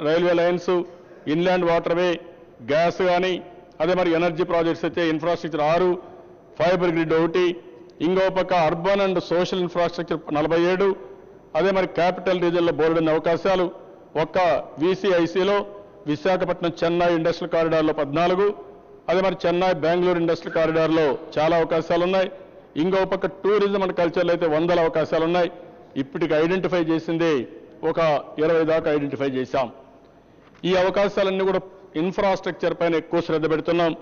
railway lines, inland waterway, gas కానీ, అదే మరి ఎనర్జీ ప్రాజెక్ట్స్ అయితే ఇన్ఫ్రాస్ట్రక్చర్ 6, ఫైబర్ గ్రిడ్ 1, ఇంకో పక్క అర్బన్ అండ్ సోషల్ ఇన్ఫ్రాస్ట్రక్చర్ 47, అదే మరి క్యాపిటల్ రీజన్లో బోర్డని అవకాశాలు. ఒక్క వీసీఐసీలో విశాఖపట్నం చెన్నై ఇండస్ట్రియల్ కారిడార్లో 14, అదే మరి చెన్నై బెంగళూరు ఇండస్ట్రియల్ కారిడార్లో చాలా అవకాశాలు ఉన్నాయి. ఇంకో పక్క టూరిజం అండ్ కల్చర్లో అయితే 100 అవకాశాలు ఉన్నాయి. ఇప్పటికి ఐడెంటిఫై చేసింది ఒక 20 దాకా ఐడెంటిఫై చేశాం. ఈ అవకాశాలన్నీ కూడా ఇన్ఫ్రాస్ట్రక్చర్ పైన ఎక్కువ శ్రద్ధ పెడుతున్నాం.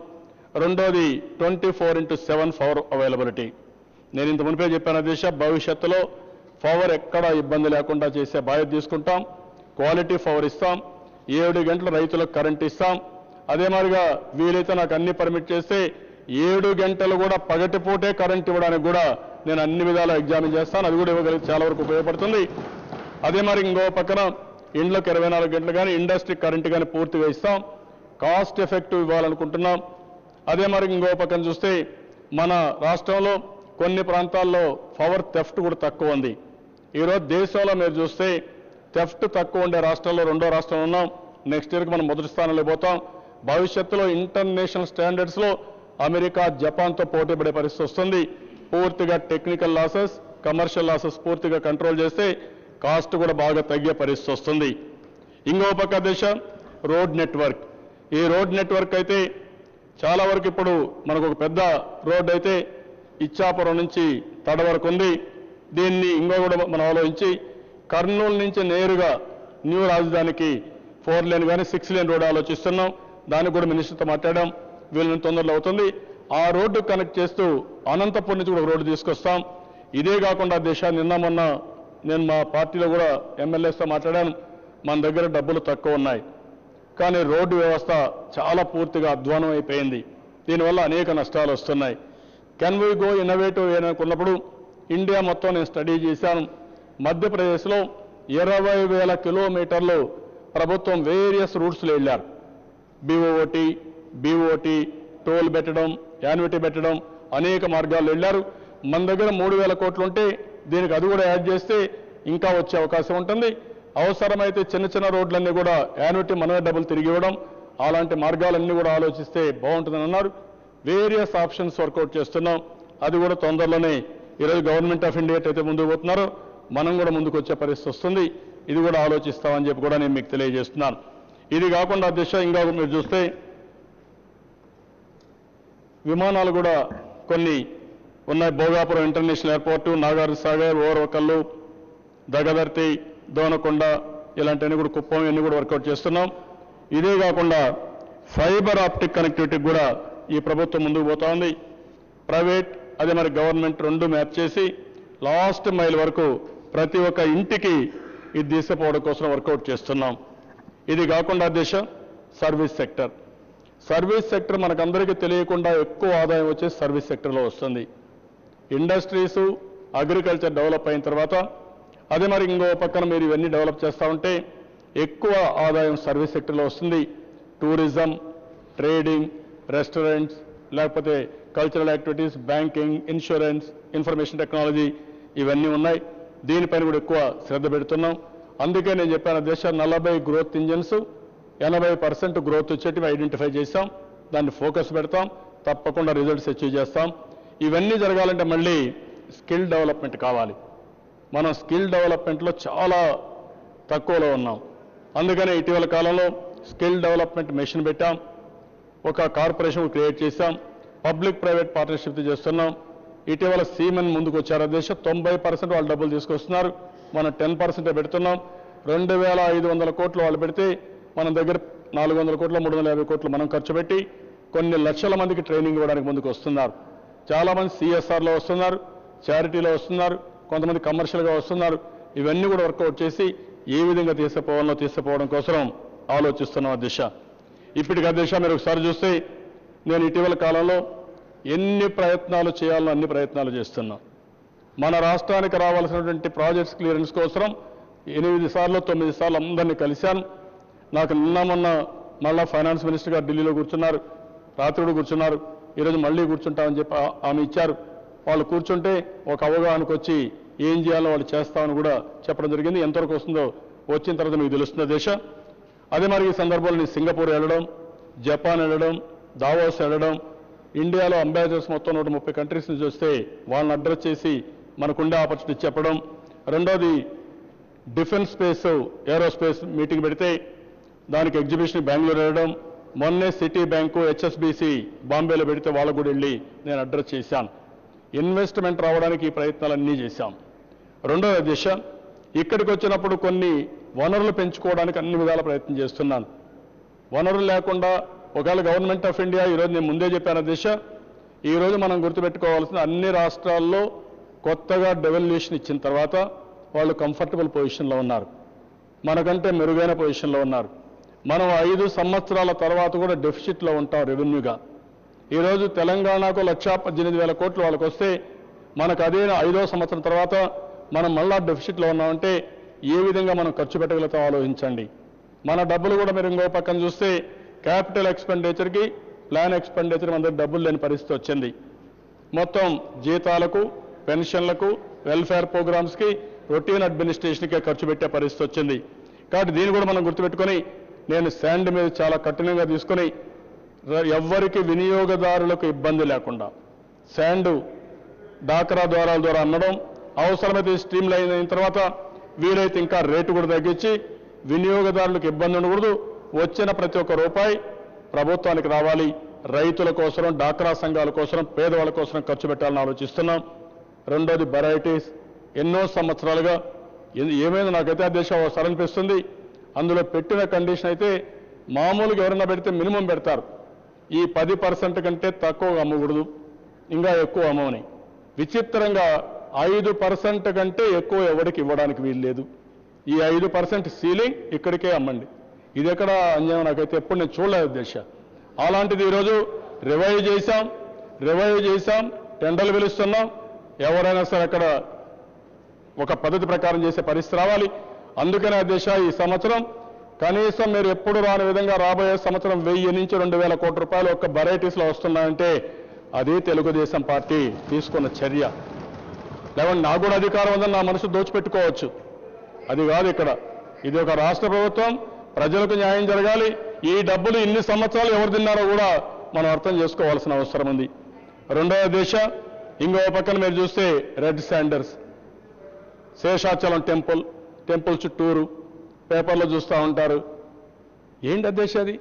రెండోది 24/7 పవర్ అవైలబిలిటీ. నేను ఇంత మునిపే చెప్పాను దిశ, భవిష్యత్తులో పవర్ ఎక్కడ ఇబ్బంది లేకుండా చేసే బాధ్యత తీసుకుంటాం. క్వాలిటీ పవర్ ఇస్తాం, 7 గంటలు రైతులకు కరెంట్ ఇస్తాం. అదే మాదిరిగా వీలైతే నాకు అన్ని పర్మిట్ చేస్తే 7 గంటలు కూడా పగటిపూటే కరెంట్ ఇవ్వడానికి కూడా నేను అన్ని విధాలా ఎగ్జామిన్ చేస్తాను. అది కూడా ఇవ్వగలిగితే చాలా వరకు ఉపయోగపడుతుంది. అదే మరి ఇంకో పక్కన ఇండ్లకు 24 గంటలు కానీ ఇండస్ట్రీ కరెంట్ కానీ పూర్తిగా ఇస్తాం. కాస్ట్ ఎఫెక్టివ్ ఇవ్వాలనుకుంటున్నాం. అదే మరి ఇంకో పక్కన చూస్తే మన రాష్ట్రంలో కొన్ని ప్రాంతాల్లో పవర్ థెఫ్ట్ కూడా తక్కువ ఉంది. ఈరోజు దేశంలో మీరు చూస్తే థెఫ్ట్ తక్కువ ఉండే రాష్ట్రంలో రెండో రాష్ట్రం ఉన్నాం. నెక్స్ట్ ఇయర్కి మనం మొదటి స్థానంలో పోతాం. భవిష్యత్తులో ఇంటర్నేషనల్ స్టాండర్డ్స్లో అమెరికా, జపాన్తో పోటీ పడే పరిస్థితి వస్తుంది. పూర్తిగా టెక్నికల్ లాసెస్, కమర్షియల్ లాసెస్ పూర్తిగా కంట్రోల్ చేస్తే కాస్ట్ కూడా బాగా తగ్గే పరిస్థితి వస్తుంది. ఇంకో పక్క దిశ రోడ్ నెట్వర్క్. ఈ రోడ్ నెట్వర్క్ అయితే చాలా వరకు ఇప్పుడు మనకు ఒక పెద్ద రోడ్ అయితే ఇచ్చాపురం నుంచి తడ వరకు ఉంది. దీన్ని ఇంకో కూడా మనం ఆలోచించి కర్నూలు నుంచి నేరుగా న్యూ రాజధానికి 4 లేన్ కానీ 6 లేన్ రోడ్ ఆలోచిస్తున్నాం. దానికి కూడా మినిస్టర్తో మాట్లాడాం, వీళ్ళని తొందరలో అవుతుంది. ఆ రోడ్డు కనెక్ట్ చేస్తూ అనంతపురం నుంచి కూడా రోడ్డు తీసుకొస్తాం. ఇదే కాకుండా నిన్న మొన్న నేను మా పార్టీలో కూడా ఎమ్మెల్యేస్తో మాట్లాడాను. మన దగ్గర డబ్బులు తక్కువ ఉన్నాయి, కానీ రోడ్డు వ్యవస్థ చాలా పూర్తిగా అధ్వానం అయిపోయింది. దీనివల్ల అనేక నష్టాలు వస్తున్నాయి. కెన్ వీ గో ఇన్నోవేటివ్ అనుకున్నప్పుడు ఇండియా మొత్తం నేను స్టడీ చేశాను. మధ్యప్రదేశ్లో 20,000 కిలోమీటర్లు ప్రభుత్వం వేరియస్ రూట్స్లో వెళ్ళారు. బీఓటీ, టోల్ పెట్టడం, యాన్యుటీ పెట్టడం, అనేక మార్గాల్లో వెళ్ళారు. మన దగ్గర 3,000 కోట్లు ఉంటే దీనికి అది కూడా యాడ్ చేస్తే ఇంకా వచ్చే అవకాశం ఉంటుంది. అవసరమైతే చిన్న చిన్న రోడ్లన్నీ కూడా యాన్యుటీ మనమే డబ్బులు తిరిగి ఇవ్వడం, అలాంటి మార్గాలన్నీ కూడా ఆలోచిస్తే బాగుంటుందని అన్నారు. వేరియస్ ఆప్షన్స్ వర్కౌట్ చేస్తున్నాం. అది కూడా తొందరలోనే ఈరోజు గవర్నమెంట్ ఆఫ్ ఇండియా అయితే ముందుకు పోతున్నారో మనం కూడా ముందుకు వచ్చే పరిస్థితి వస్తుంది. ఇది కూడా ఆలోచిస్తామని చెప్పి కూడా నేను మీకు తెలియజేస్తున్నాను. ఇది కాకుండా దిశ ఇంకా మీరు చూస్తే విమానాలు కూడా కొన్ని ఉన్నాయి. భోగాపురం ఇంటర్నేషనల్ ఎయిర్పోర్టు, నాగార్జున సాగర్, ఓర్వకల్లు, దగదర్తి, దోనకొండ ఇలాంటివన్నీ కూడా, కుప్పం ఇవన్నీ కూడా వర్కౌట్ చేస్తున్నాం. ఇదే కాకుండా ఫైబర్ ఆప్టిక్ కనెక్టివిటీకి కూడా ఈ ప్రభుత్వం ముందుకు పోతా ఉంది. ప్రైవేట్ అదే మరి గవర్నమెంట్ రెండు మ్యాప్ చేసి లాస్ట్ మైల్ వరకు ప్రతి ఒక్క ఇంటికి ఇది తీసుకుపోవడం కోసం వర్కౌట్ చేస్తున్నాం. ఇది కాకుండా సర్వీస్ సెక్టర్ మనకందరికీ తెలియకుండా ఎక్కువ ఆదాయం వచ్చే సర్వీస్ సెక్టర్లో వస్తుంది. ఇండస్ట్రీసు, అగ్రికల్చర్ డెవలప్ అయిన తర్వాత అదే మరి ఇంకో పక్కన మీరు ఇవన్నీ డెవలప్ చేస్తూ ఉంటే ఎక్కువ ఆదాయం సర్వీస్ సెక్టర్లో వస్తుంది. టూరిజం, ట్రేడింగ్, రెస్టారెంట్స్, లేకపోతే cultural activities, banking, insurance, information technology ఇవన్నీ ఉన్నాయి. దీనిపైన కూడా ఎక్కువ శ్రద్ధ పెడుతున్నాం. అందుకే నేను చెప్పాను అధ్యక్ష 40 గ్రోత్ ఇంజన్స్ 80% గ్రోత్ వచ్చేటివి ఐడెంటిఫై చేశాం. దాన్ని ఫోకస్ పెడతాం, తప్పకుండా రిజల్ట్స్ అచీవ్ చేస్తాం. ఇవన్నీ జరగాలంటే మళ్ళీ స్కిల్ డెవలప్మెంట్ కావాలి. మనం స్కిల్ డెవలప్మెంట్లో చాలా తక్కువలో ఉన్నాం. అందుకనే ఇటీవల కాలంలో స్కిల్ డెవలప్మెంట్ మిషన్ పెట్టాం, ఒక కార్పొరేషన్ క్రియేట్ చేశాం, పబ్లిక్ ప్రైవేట్ పార్ట్నర్షిప్ చేస్తున్నాం. ఇటీవల సీమెన్ ముందుకు వచ్చారు అధ్యక్ష. 90% వాళ్ళు డబ్బులు తీసుకొస్తున్నారు, మనం 10% పెడుతున్నాం. 2500 కోట్లు వాళ్ళు పెడితే మన దగ్గర 400 కోట్లు 350 కోట్లు మనం ఖర్చు పెట్టి కొన్ని లక్షల మందికి ట్రైనింగ్ ఇవ్వడానికి ముందుకు వస్తున్నారు. చాలామంది సిఎస్ఆర్లో వస్తున్నారు, చారిటీలో వస్తున్నారు, కొంతమంది కమర్షియల్గా వస్తున్నారు. ఇవన్నీ కూడా వర్కౌట్ చేసి ఏ విధంగా తీసుకుపోవడం కోసం ఆలోచిస్తున్నాం అధ్యక్ష. ఇప్పటికి అధ్యక్ష మీరు ఒకసారి చూస్తే నేను ఇటీవల కాలంలో ఎన్ని ప్రయత్నాలు చేయాలో అన్ని ప్రయత్నాలు చేస్తున్నాం. మన రాష్ట్రానికి రావాల్సినటువంటి ప్రాజెక్ట్స్ క్లియరెన్స్ కోసం 8 సార్లు 9 సార్లు అందరినీ కలిశాను. నాకు నిన్న మొన్న మళ్ళా ఫైనాన్స్ మినిస్టర్ గారు ఢిల్లీలో కూర్చున్నారు, రాత్రుడు కూర్చున్నారు. ఈరోజు మళ్ళీ కూర్చుంటామని చెప్పి ఆమె ఇచ్చారు. వాళ్ళు కూర్చుంటే ఒక అవగాహనకు వచ్చి ఏం చేయాలో వాళ్ళు చేస్తామని కూడా చెప్పడం జరిగింది. ఎంతవరకు వస్తుందో వచ్చిన తర్వాత మీకు తెలుస్తుంది దేశ. అదే మరి ఈ సందర్భంలో నేను సింగపూర్ వెళ్ళడం, జపాన్ వెళ్ళడం, దావోస్ వెళ్ళడం, ఇండియాలో అంబాసిడర్స్ మొత్తం 130 కంట్రీస్ నుంచి వస్తే వాళ్ళని అడ్రస్ చేసి మనకుండే ఆపర్చునిటీ చెప్పడం. రెండోది డిఫెన్స్ స్పేస్ ఏరోస్పేస్ మీటింగ్ పెడితే దానికి ఎగ్జిబిషన్ బెంగళూరు వెళ్ళడం, మొన్నే సిటీ బ్యాంకు హెచ్ఎస్బిసి బాంబేలో పెడితే వాళ్ళకు కూడా వెళ్ళి నేను అడ్రస్ చేశాను. ఇన్వెస్ట్మెంట్ రావడానికి ఈ ప్రయత్నాలన్నీ చేశాం. రెండోది అధ్యక్ష, ఇక్కడికి వచ్చినప్పుడు కొన్ని వనరులు పెంచుకోవడానికి అన్ని విధాల ప్రయత్నం చేస్తున్నాను. వనరులు లేకుండా ఒకవేళ గవర్నమెంట్ ఆఫ్ ఇండియా ఈరోజు నేను ముందే చెప్పాను అధ్యక్ష, ఈరోజు మనం గుర్తుపెట్టుకోవాల్సిన అన్ని రాష్ట్రాల్లో కొత్తగా డెవల్యూషన్ ఇచ్చిన తర్వాత వాళ్ళు కంఫర్టబుల్ పొజిషన్లో ఉన్నారు, మనకంటే మెరుగైన పొజిషన్లో ఉన్నారు. మనం 5 సంవత్సరాల తర్వాత కూడా డెఫిసిట్లో ఉంటాం రెవెన్యూగా. ఈరోజు తెలంగాణకు 1,18,000 కోట్లు వాళ్ళకి వస్తే మనకు అదే 5వ సంవత్సరం తర్వాత మనం మళ్ళా డెఫిసిట్లో ఉన్నామంటే ఏ విధంగా మనం ఖర్చు పెట్టగలుగుతాం ఆలోచించండి. మన డబ్బులు కూడా మీరు ఇంకో పక్కన చూస్తే క్యాపిటల్ ఎక్స్పెండిచర్కి ప్లాన్ ఎక్స్పెండిచర్ మన దగ్గర డబ్బులు లేని పరిస్థితి వచ్చింది. మొత్తం జీతాలకు, పెన్షన్లకు, వెల్ఫేర్ ప్రోగ్రామ్స్కి, రొటీన్ అడ్మినిస్ట్రేషన్కే ఖర్చు పెట్టే పరిస్థితి వచ్చింది. కాబట్టి దీన్ని కూడా మనం గుర్తుపెట్టుకొని నేను శాండ్ మీద చాలా కఠినంగా తీసుకొని ఎవ్వరికి వినియోగదారులకు ఇబ్బంది లేకుండా శాండ్ డాక్రా ద్వారాల ద్వారా అమ్మడం, అవసరమైతే స్ట్రీమ్ లైన్ అయిన తర్వాత వీలైతే ఇంకా రేటు కూడా తగ్గించి వినియోగదారులకు ఇబ్బంది ఉండకూడదు. వచ్చిన ప్రతి ఒక్క రూపాయి ప్రభుత్వానికి రావాలి. రైతుల కోసం, డాక్రా సంఘాల కోసం, పేదవాళ్ళ కోసం ఖర్చు పెట్టాలని ఆలోచిస్తున్నాం. రెండోది వెరైటీస్. ఎన్నో సంవత్సరాలుగా ఏమైంది నాకైతే ఆ దేశం ఒకసారి అనిపిస్తుంది, అందులో పెట్టిన కండిషన్ అయితే మామూలుగా ఎవరైనా పెడితే మినిమం పెడతారు, ఈ 10% కంటే తక్కువ అమ్మకూడదు, ఇంకా ఎక్కువ అమ్మని. విచిత్రంగా 5% కంటే ఎక్కువ ఎవరికి ఇవ్వడానికి వీల్లేదు. ఈ 5% సీలింగ్ ఇక్కడికే అమ్మండి. ఇది ఎక్కడ అన్యాయం నాకైతే ఎప్పుడు నేను చూడలేదు దేశ. అలాంటిది ఈరోజు రివైవ్ చేశాం, టెండర్లు పిలుస్తున్నాం. ఎవరైనా సరే అక్కడ ఒక పద్ధతి ప్రకారం చేసే పరిస్థితి రావాలి. అందుకనే దేశ ఈ సంవత్సరం కనీసం మీరు ఎప్పుడు రాని విధంగా రాబోయే సంవత్సరం 1000 నుంచి 2000 కోట్ల రూపాయలు ఒక్క వెరైటీస్లో వస్తున్నాయంటే అది తెలుగుదేశం పార్టీ తీసుకున్న చర్య. లేవండి నాకు కూడా అధికారం ఉందని నా మనసు దోచిపెట్టుకోవచ్చు, అది కాదు ఇక్కడ. ఇది ఒక రాష్ట్ర ప్రభుత్వం, ప్రజలకు న్యాయం జరగాలి. ఈ డబ్బులు ఇన్ని సంవత్సరాలు ఎవరు తిన్నారో కూడా మనం అర్థం చేసుకోవాల్సిన అవసరం ఉంది. రెండవ దేశ ఇంకో పక్కన మీరు చూస్తే రెడ్ శాండర్స్, శేషాచలం టెంపుల్ చుట్టూరు పేపర్లో చూస్తూ ఉంటారు. ఏంటి అధ్యక్ష అది?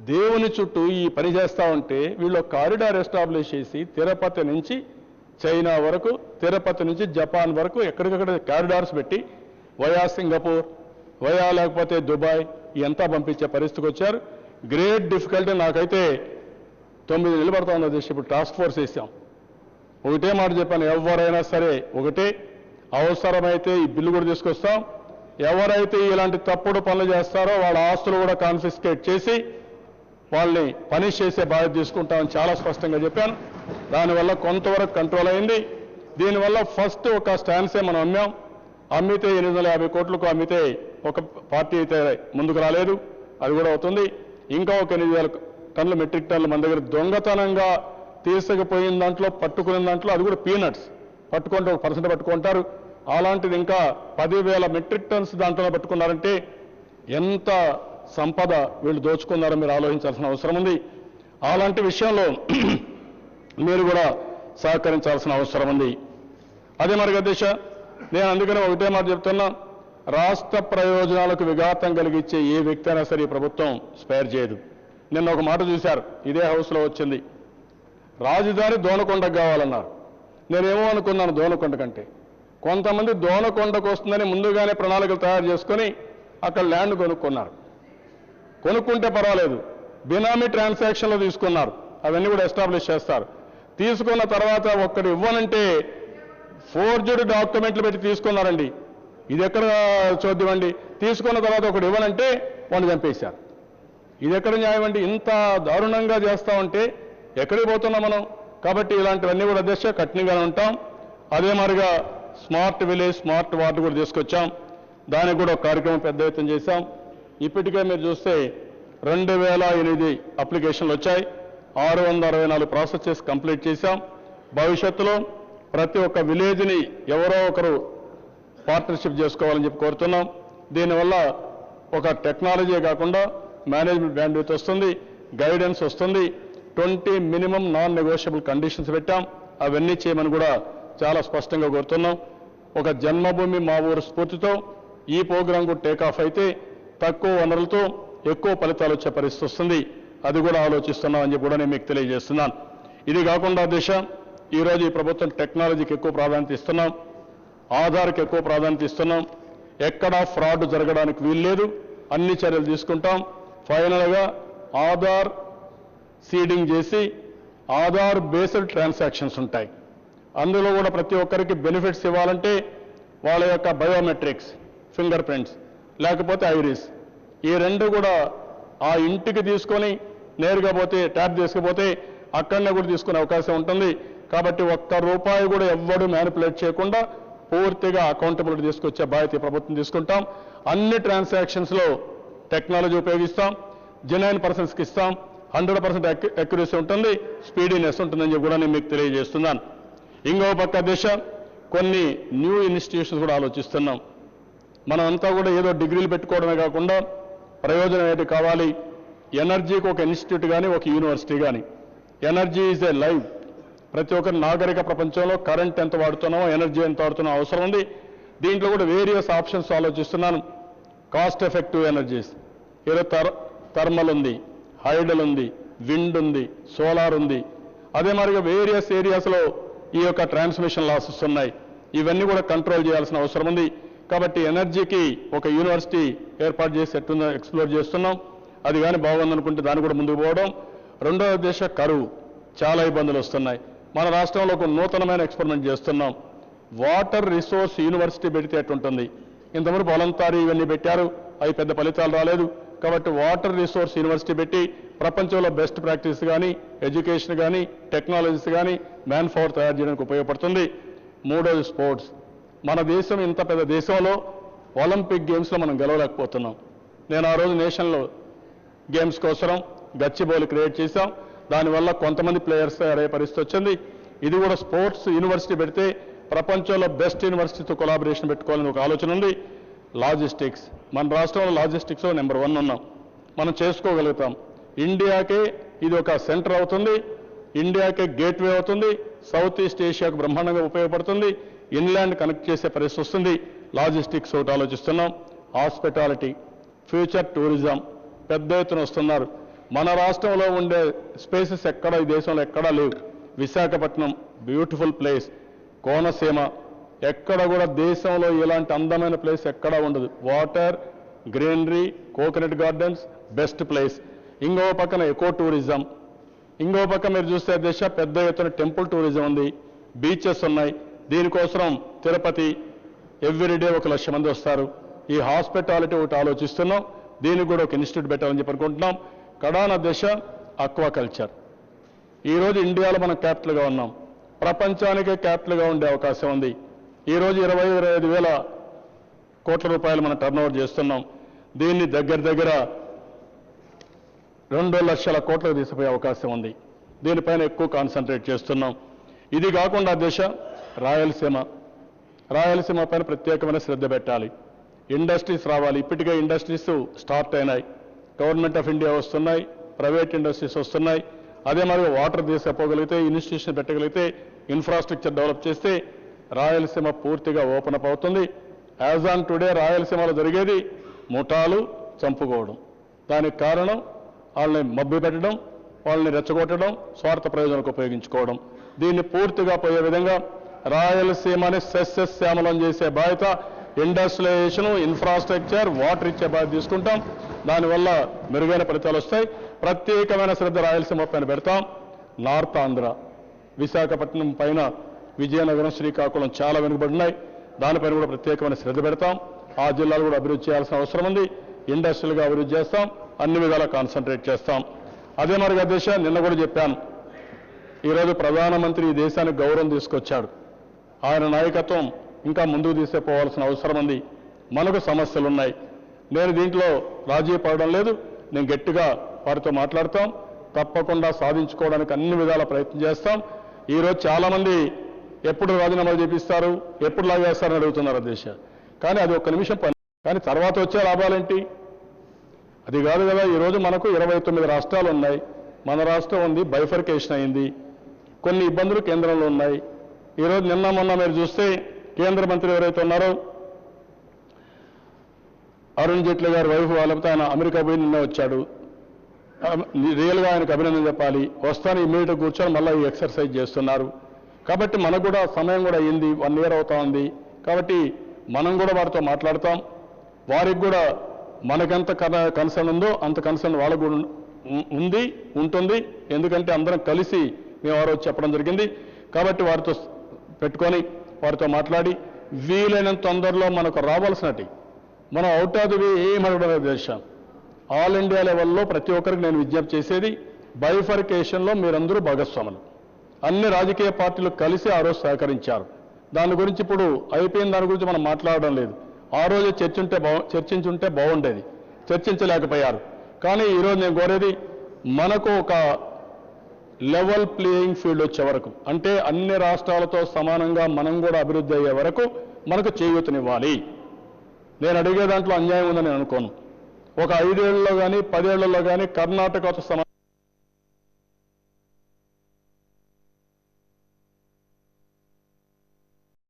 దేవుని చుట్టూ ఈ పని చేస్తూ ఉంటే వీళ్ళు కారిడార్ ఎస్టాబ్లిష్ చేసి తిరుపతి నుంచి చైనా వరకు, తిరుపతి నుంచి జపాన్ వరకు ఎక్కడికక్కడ కారిడార్స్ పెట్టి వయా సింగపూర్, వయా లేకపోతే దుబాయ్ ఇదంతా పంపించే పరిస్థితికి వచ్చారు. Great difficulty. నాకైతే 9 నెలలు పడుతూ ఉంది అధ్యక్ష. ఇప్పుడు టాస్క్ ఫోర్స్ వేసాం. ఒకటే మాట చెప్పాను, ఎవరైనా సరే ఒకటే, అవసరమైతే ఈ బిల్లు కూడా తీసుకొస్తాం. ఎవరైతే ఇలాంటి తప్పుడు పనులు చేస్తారో వాళ్ళ ఆస్తులు కూడా కాన్ఫిస్కేట్ చేసి వాళ్ళని పనిష్ చేసే బాధ్యత తీసుకుంటామని చాలా స్పష్టంగా చెప్పాను. దానివల్ల కొంతవరకు కంట్రోల్ అయింది. దీనివల్ల ఫస్ట్ ఒక స్టాన్సే మనం అమ్మితే 850 కోట్లకు అమ్మితే ఒక పార్టీ అయితే ముందుకు రాలేదు, అది కూడా అవుతుంది. ఇంకా ఒక 8,000 టన్నుల మెట్రిక్ టన్నులు మన దగ్గర దొంగతనంగా తీసుకుపోయిన దాంట్లో, పట్టుకున్న దాంట్లో అది కూడా పీనట్స్ పట్టుకుంటే 1% పట్టుకుంటారు. అలాంటిది ఇంకా 10,000 మెట్రిక్ టన్స్ దాంట్లో పెట్టుకున్నారంటే ఎంత సంపద వీళ్ళు దోచుకున్నారో మీరు ఆలోచించాల్సిన అవసరం ఉంది. అలాంటి విషయంలో మీరు కూడా సహకరించాల్సిన అవసరం ఉంది. అదే మరి అధ్యక్ష, నేను అందుకనే ఒకటే మాట చెప్తున్నా, రాష్ట్ర ప్రయోజనాలకు విఘాతం కలిగించే ఏ వ్యక్తి అయినా సరే ఈ ప్రభుత్వం స్పేర్ చేయదు. నిన్న ఒక మాట చూశారు, ఇదే హౌస్లో వచ్చింది, రాజధాని దోనకొండకు కావాలన్నారు. నేనేమో అనుకున్నాను, దోనకొండ కంటే కొంతమంది దోనకొండకు వస్తుందని ముందుగానే ప్రణాళికలు తయారు చేసుకొని అక్కడ ల్యాండ్ కొనుక్కున్నారు. కొనుక్కుంటే పర్వాలేదు, బినామీ ట్రాన్సాక్షన్లో తీసుకున్నారు, అవన్నీ కూడా ఎస్టాబ్లిష్ చేస్తారు. తీసుకున్న తర్వాత ఒక్కడు ఇవ్వనంటే ఫోర్జుడ్ డాక్యుమెంట్లు పెట్టి తీసుకున్నారండి. ఇది ఎక్కడ చూద్దామండి? తీసుకున్న తర్వాత ఒకడు ఇవ్వనంటే వాడిని చంపేశారు. ఇది ఎక్కడ న్యాయం అండి? ఇంత దారుణంగా చేస్తామంటే ఎక్కడికి పోతున్నాం మనం? కాబట్టి ఇలాంటివన్నీ కూడా అధ్యక్ష కఠినంగానే ఉంటాం. అదే మాదిరిగా స్మార్ట్ విలేజ్, స్మార్ట్ వార్డు కూడా తీసుకొచ్చాం. దానికి కూడా ఒక కార్యక్రమం పెద్ద ఎత్తున చేశాం. ఇప్పటికే మీరు చూస్తే 2008 అప్లికేషన్లు వచ్చాయి, 664 ప్రాసెస్ చేసి కంప్లీట్ చేశాం. భవిష్యత్తులో ప్రతి ఒక్క విలేజ్ని ఎవరో ఒకరు పార్ట్నర్షిప్ చేసుకోవాలని చెప్పి కోరుతున్నాం. దీనివల్ల ఒక టెక్నాలజీ కాకుండా మేనేజ్మెంట్ బ్యాండ్విడ్త్ వస్తుంది, గైడెన్స్ వస్తుంది. 20 మినిమం నాన్ నెగోషియబుల్ కండిషన్స్ పెట్టాం, అవన్నీ చేయమని కూడా చాలా స్పష్టంగా కోరుతున్నాం. ఒక జన్మభూమి మా ఊరు స్ఫూర్తితో ఈ ప్రోగ్రాం కూడా టేకాఫ్ అయితే తక్కువ వనరులతో ఎక్కువ ఫలితాలు వచ్చే పరిస్థితి వస్తుంది. అది కూడా ఆలోచిస్తున్నాం అని చెప్పి కూడా నేను మీకు తెలియజేస్తున్నాను. ఇది కాకుండా దిశ ఈరోజు ఈ ప్రభుత్వం టెక్నాలజీకి ఎక్కువ ప్రాధాన్యత ఇస్తున్నాం, ఆధార్కి ఎక్కువ ప్రాధాన్యత ఇస్తున్నాం. ఎక్కడా ఫ్రాడ్ జరగడానికి వీల్లేదు, అన్ని చర్యలు తీసుకుంటాం. ఫైనల్గా ఆధార్ సీడింగ్ చేసి ఆధార్ బేస్డ్ ట్రాన్సాక్షన్స్ ఉంటాయి. అందులో కూడా ప్రతి ఒక్కరికి బెనిఫిట్స్ ఇవ్వాలంటే వాళ్ళ యొక్క బయోమెట్రిక్స్, ఫింగర్ ప్రింట్స్ లేకపోతే ఐరిస్, ఈ రెండు కూడా ఆ ఇంటికి తీసుకొని నేరుగా పోతే ట్యాప్ తీసుకుపోతే అక్కడనే కూడా తీసుకునే అవకాశం ఉంటుంది. కాబట్టి ₹1 కూడా ఎవ్వడు మ్యానిపులేట్ చేయకుండా పూర్తిగా అకౌంటబిలిటీ తీసుకొచ్చే బాధ్యత ప్రభుత్వం తీసుకుంటాం. అన్ని ట్రాన్సాక్షన్స్లో టెక్నాలజీ ఉపయోగిస్తాం, జెన్యూన్ పర్సన్స్కి ఇస్తాం, 100% అక్యురసీ ఉంటుంది, స్పీడీనెస్ ఉంటుందని చెప్పి కూడా నేను మీకు తెలియజేస్తున్నాను. ఇంకో పక్క దిశ కొన్ని న్యూ ఇన్స్టిట్యూషన్స్ కూడా ఆలోచిస్తున్నాం. మనం అంతా కూడా ఏదో డిగ్రీలు పెట్టుకోవడమే కాకుండా ప్రయోజనం ఏంటి కావాలి? ఎనర్జీకి ఒక ఇన్స్టిట్యూట్ కానీ ఒక యూనివర్సిటీ కానీ. Energy is a life. ప్రతి ఒక్కరి నాగరిక ప్రపంచంలో కరెంట్ ఎంత వాడుతున్నామో ఎనర్జీ ఎంత వాడుతున్నామో అవసరం ఉంది. దీంట్లో కూడా వేరియస్ ఆప్షన్స్ ఆలోచిస్తున్నాను. కాస్ట్ ఎఫెక్టివ్ ఎనర్జీస్, ఏదో థర్మల్ ఉంది, హైడల్ ఉంది, విండ్ ఉంది, సోలార్ ఉంది. అదే మాదిరిగా వేరియస్ ఏరియాస్లో ఈ యొక్క ట్రాన్స్మిషన్ లాసెస్ ఉన్నాయి. ఇవన్నీ కూడా కంట్రోల్ చేయాల్సిన అవసరం ఉంది. కాబట్టి ఎనర్జీకి ఒక యూనివర్సిటీ ఏర్పాటు చేసి ఎట్టుందో ఎక్స్ప్లోర్ చేస్తున్నాం. అది కానీ బాగుందనుకుంటే దాన్ని కూడా ముందుకు పోవడం. రెండవ దేశ కరువు, చాలా ఇబ్బందులు వస్తున్నాయి. మన రాష్ట్రంలో ఒక నూతనమైన ఎక్స్పెరిమెంట్ చేస్తున్నాం. వాటర్ రిసోర్స్ యూనివర్సిటీ పెడితే ఎట్టుంటుంది? ఇంతవరకు వాలంటరీ ఇవన్నీ పెట్టారు, అవి పెద్ద ఫలితాలు రాలేదు. కాబట్టి వాటర్ రిసోర్స్ యూనివర్సిటీ పెట్టి ప్రపంచంలో బెస్ట్ ప్రాక్టీస్ కానీ, ఎడ్యుకేషన్ కానీ, టెక్నాలజీస్ కానీ, మ్యాన్ పవర్ తయారు చేయడానికి ఉపయోగపడుతుంది. మూడోది స్పోర్ట్స్. మన దేశం ఇంత పెద్ద దేశంలో ఒలింపిక్ గేమ్స్లో మనం గెలవలేకపోతున్నాం. నేను ఆ రోజు నేషనల్ గేమ్స్ కోసం గచ్చిబౌలి క్రియేట్ చేశాం. దానివల్ల కొంతమంది ప్లేయర్స్ తయారయ్యే పరిస్థితి వచ్చింది. ఇది కూడా స్పోర్ట్స్ యూనివర్సిటీ పెడితే ప్రపంచంలో బెస్ట్ యూనివర్సిటీతో కొలాబరేషన్ పెట్టుకోవాలని ఒక ఆలోచన ఉంది. లాజిస్టిక్స్, మన రాష్ట్రంలో లాజిస్టిక్స్లో నెంబర్ 1 ఉన్నాం. మనం చేసుకోగలుగుతాం. ఇండియాకే ఇది ఒక సెంటర్ అవుతుంది, ఇండియాకే గేట్వే అవుతుంది, సౌత్ ఈస్ట్ ఏషియాకు బ్రహ్మాండంగా ఉపయోగపడుతుంది, ఇన్లాండ్ కనెక్ట్ చేసే పరిస్థితి వస్తుంది. లాజిస్టిక్స్ ఒకటి ఆలోచిస్తున్నాం. హాస్పిటాలిటీ, ఫ్యూచర్ టూరిజం పెద్ద ఎత్తున వస్తున్నారు. మన రాష్ట్రంలో ఉండే స్పేసెస్ ఎక్కడ ఈ దేశంలో ఎక్కడా లేవు. విశాఖపట్నం బ్యూటిఫుల్ ప్లేస్, కోనసీమ ఎక్కడ కూడా దేశంలో ఇలాంటి అందమైన ప్లేస్ ఎక్కడా ఉండదు. Water, greenery, coconut gardens best place. ఇంకో పక్కన ఎకో టూరిజం, ఇంకో పక్క మీరు చూస్తే దేశ పెద్ద ఎత్తున టెంపుల్ టూరిజం ఉంది, బీచెస్ ఉన్నాయి. దీనికోసం తిరుపతి ఎవ్రీడే 1,00,000 మంది వస్తారు. ఈ హాస్పిటాలిటీ ఒకటి ఆలోచిస్తున్నాం. దీనికి కూడా ఒక ఇన్స్టిట్యూట్ పెట్టాలని చెప్పి అనుకుంటున్నాం. కడాన దశ అక్వాకల్చర్. ఈరోజు ఇండియాలో మనం క్యాపిటల్గా ఉన్నాం, ప్రపంచానికే క్యాపిటల్గా ఉండే అవకాశం ఉంది. ఈరోజు 20-25 వేల కోట్ల రూపాయలు మనం టర్నోవర్ చేస్తున్నాం. దీన్ని దగ్గర 2 లక్షల కోట్లకు తీసిపోయే అవకాశం ఉంది. దీనిపైన ఎక్కువ కాన్సన్ట్రేట్ చేస్తున్నాం. ఇది కాకుండా దేశ రాయలసీమ రాయలసీమ పైన ప్రత్యేకమైన శ్రద్ధ పెట్టాలి. ఇండస్ట్రీస్ రావాలి. ఇప్పటికే ఇండస్ట్రీస్ స్టార్ట్ అయినాయి. గవర్నమెంట్ ఆఫ్ ఇండియా వస్తున్నాయి, ప్రైవేట్ ఇండస్ట్రీస్ వస్తున్నాయి. అదే మరి వాటర్ తీసుకుపోగలిగితే, ఇన్స్టిట్యూషన్ పెట్టగలిగితే, ఇన్ఫ్రాస్ట్రక్చర్ డెవలప్ చేస్తే రాయలసీమ పూర్తిగా ఓపెన్ అప్ అవుతుంది. యాజ్ ఆన్ టుడే రాయలసీమలో జరిగేది ముఠాలు చంపుకోవడం. దానికి కారణం వాళ్ళని మబ్బు పెట్టడం, వాళ్ళని రెచ్చగొట్టడం, స్వార్థ ప్రయోజనాలకు ఉపయోగించుకోవడం. దీన్ని పూర్తిగా పోయే విధంగా రాయలసీమని సస్యశ్యామలం చేసే బాధ్యత, ఇండస్ట్రియలైజేషన్, ఇన్ఫ్రాస్ట్రక్చర్, వాటర్ ఇచ్చే బాధ్యత తీసుకుంటాం. దానివల్ల మెరుగైన ఫలితాలు వస్తాయి. ప్రత్యేకమైన శ్రద్ధ రాయలసీమ పైన పెడతాం. నార్త్ ఆంధ్ర, విశాఖపట్నం పైన విజయనగరం, శ్రీకాకుళం చాలా వెనుకబడినాయి. దానిపైన కూడా ప్రత్యేకమైన శ్రద్ధ పెడతాం. ఆ జిల్లాలు కూడా అభివృద్ధి చేయాల్సిన అవసరం ఉంది. ఇండస్ట్రియల్గా అభివృద్ధి చేస్తాం. అన్ని విధాలా కాన్సన్ట్రేట్ చేస్తాం. అదే మరి అధ్యక్ష, నిన్న కూడా చెప్పాను, ఈరోజు ప్రధానమంత్రి ఈ దేశానికి గౌరవం తీసుకొచ్చాడు. ఆయన నాయకత్వం ఇంకా ముందుకు తీసుకుపోవాల్సిన అవసరం ఉంది. మనకు సమస్యలు ఉన్నాయి. నేను దీంట్లో రాజీ పడడం లేదు. నేను గట్టిగా వారితో మాట్లాడతాం. తప్పకుండా సాధించుకోవడానికి అన్ని విధాల ప్రయత్నం చేస్తాం. ఈరోజు చాలామంది ఎప్పుడు రాజీనామాలు చేపిస్తారు, ఎప్పుడు లాగేస్తారని అడుగుతున్నారు అధ్యక్ష. కానీ అది ఒక్క నిమిషం పని. కానీ తర్వాత వచ్చే లాభాలేంటి? అది కాదు కదా. ఈరోజు మనకు 29 రాష్ట్రాలు ఉన్నాయి. మన రాష్ట్రం ఉంది, బైఫర్కేషన్ అయింది. కొన్ని ఇబ్బందులు కేంద్రంలో ఉన్నాయి. ఈరోజు నిన్న మొన్న మీరు చూస్తే కేంద్ర మంత్రి ఎవరైతే ఉన్నారో అరుణ్ జైట్లీ గారి వైఫ్ వాళ్ళతో ఆయన అమెరికా పోయి నిన్న వచ్చాడు. రియల్గా ఆయనకు అభినందన చెప్పాలి. వస్తాను ఇమ్మీడియట్గా కూర్చొని మళ్ళీ ఈ ఎక్సర్సైజ్ చేస్తున్నారు. కాబట్టి మనకు కూడా సమయం కూడా అయింది, 1 year అవుతా ఉంది. కాబట్టి మనం కూడా వారితో మాట్లాడతాం. వారికి కూడా మనకెంత కన్సర్న్ ఉందో అంత కన్సర్న్ వాళ్ళకు కూడా ఉంది, ఉంటుంది. ఎందుకంటే అందరం కలిసి మేము వారు చెప్పడం జరిగింది. కాబట్టి వారితో పెట్టుకొని వారితో మాట్లాడి వీలైనంత తొందరలో మనకు రావాల్సినటి మనం అవుట్ ఆఫ్ ది వే ఏమడగడం దేశం ఆల్ ఇండియా లెవెల్లో ప్రతి ఒక్కరికి నేను విజ్ఞప్తి చేసేది, బైఫర్కేషన్లో మీరందరూ భాగస్వాములు. అన్ని రాజకీయ పార్టీలు కలిసి ఆ రోజు సహకరించారు. దాని గురించి ఇప్పుడు అయిపోయిన దాని గురించి మనం మాట్లాడడం లేదు. ఆ రోజు చర్చించుంటే బాగుండేది. చర్చించలేకపోయారు. కానీ ఈరోజు నేను కోరేది, మనకు ఒక లెవెల్ ప్లేయింగ్ ఫీల్డ్ వచ్చే వరకు, అంటే అన్ని రాష్ట్రాలతో సమానంగా మనం కూడా అభివృద్ధి అయ్యే వరకు మనకు చేయూతనివ్వాలి. నేను అడిగే దాంట్లో అన్యాయం ఉందని నేను అనుకోను. ఒక 5 ఏళ్లలో కానీ 10 ఏళ్లలో కానీ కర్ణాటకతో సమానం